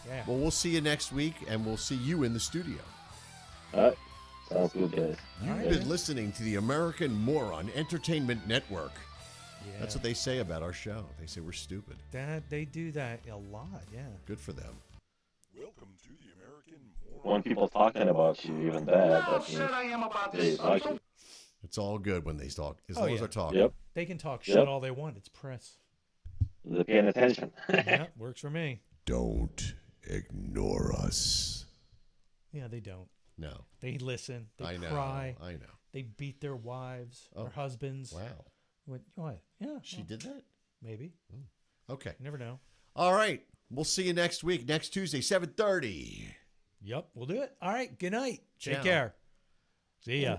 Yeah. Well, we'll see you next week, and we'll see you in the studio. All right. Sounds good, guys. You've been listening to the American Moron Entertainment Network. Yeah. That's what they say about our show. They say we're stupid. They do that a lot, yeah. Good for them. Welcome to the American When people talking about you, even bad, that means they like you. It's all good when they talk, as long as they're talking. Yep. They can talk shit all they want. It's press. They're paying attention. Yeah, works for me. Don't ignore us. Yeah, they don't. No. They listen. They I know. cry. I know. They beat their wives, their husbands. Wow. What? Yeah. She did that? Maybe. Okay. You never know. All right. We'll see you next week, next Tuesday, 7:30. Yep, we'll do it. All right. Good night. Take Ciao. care. See ya.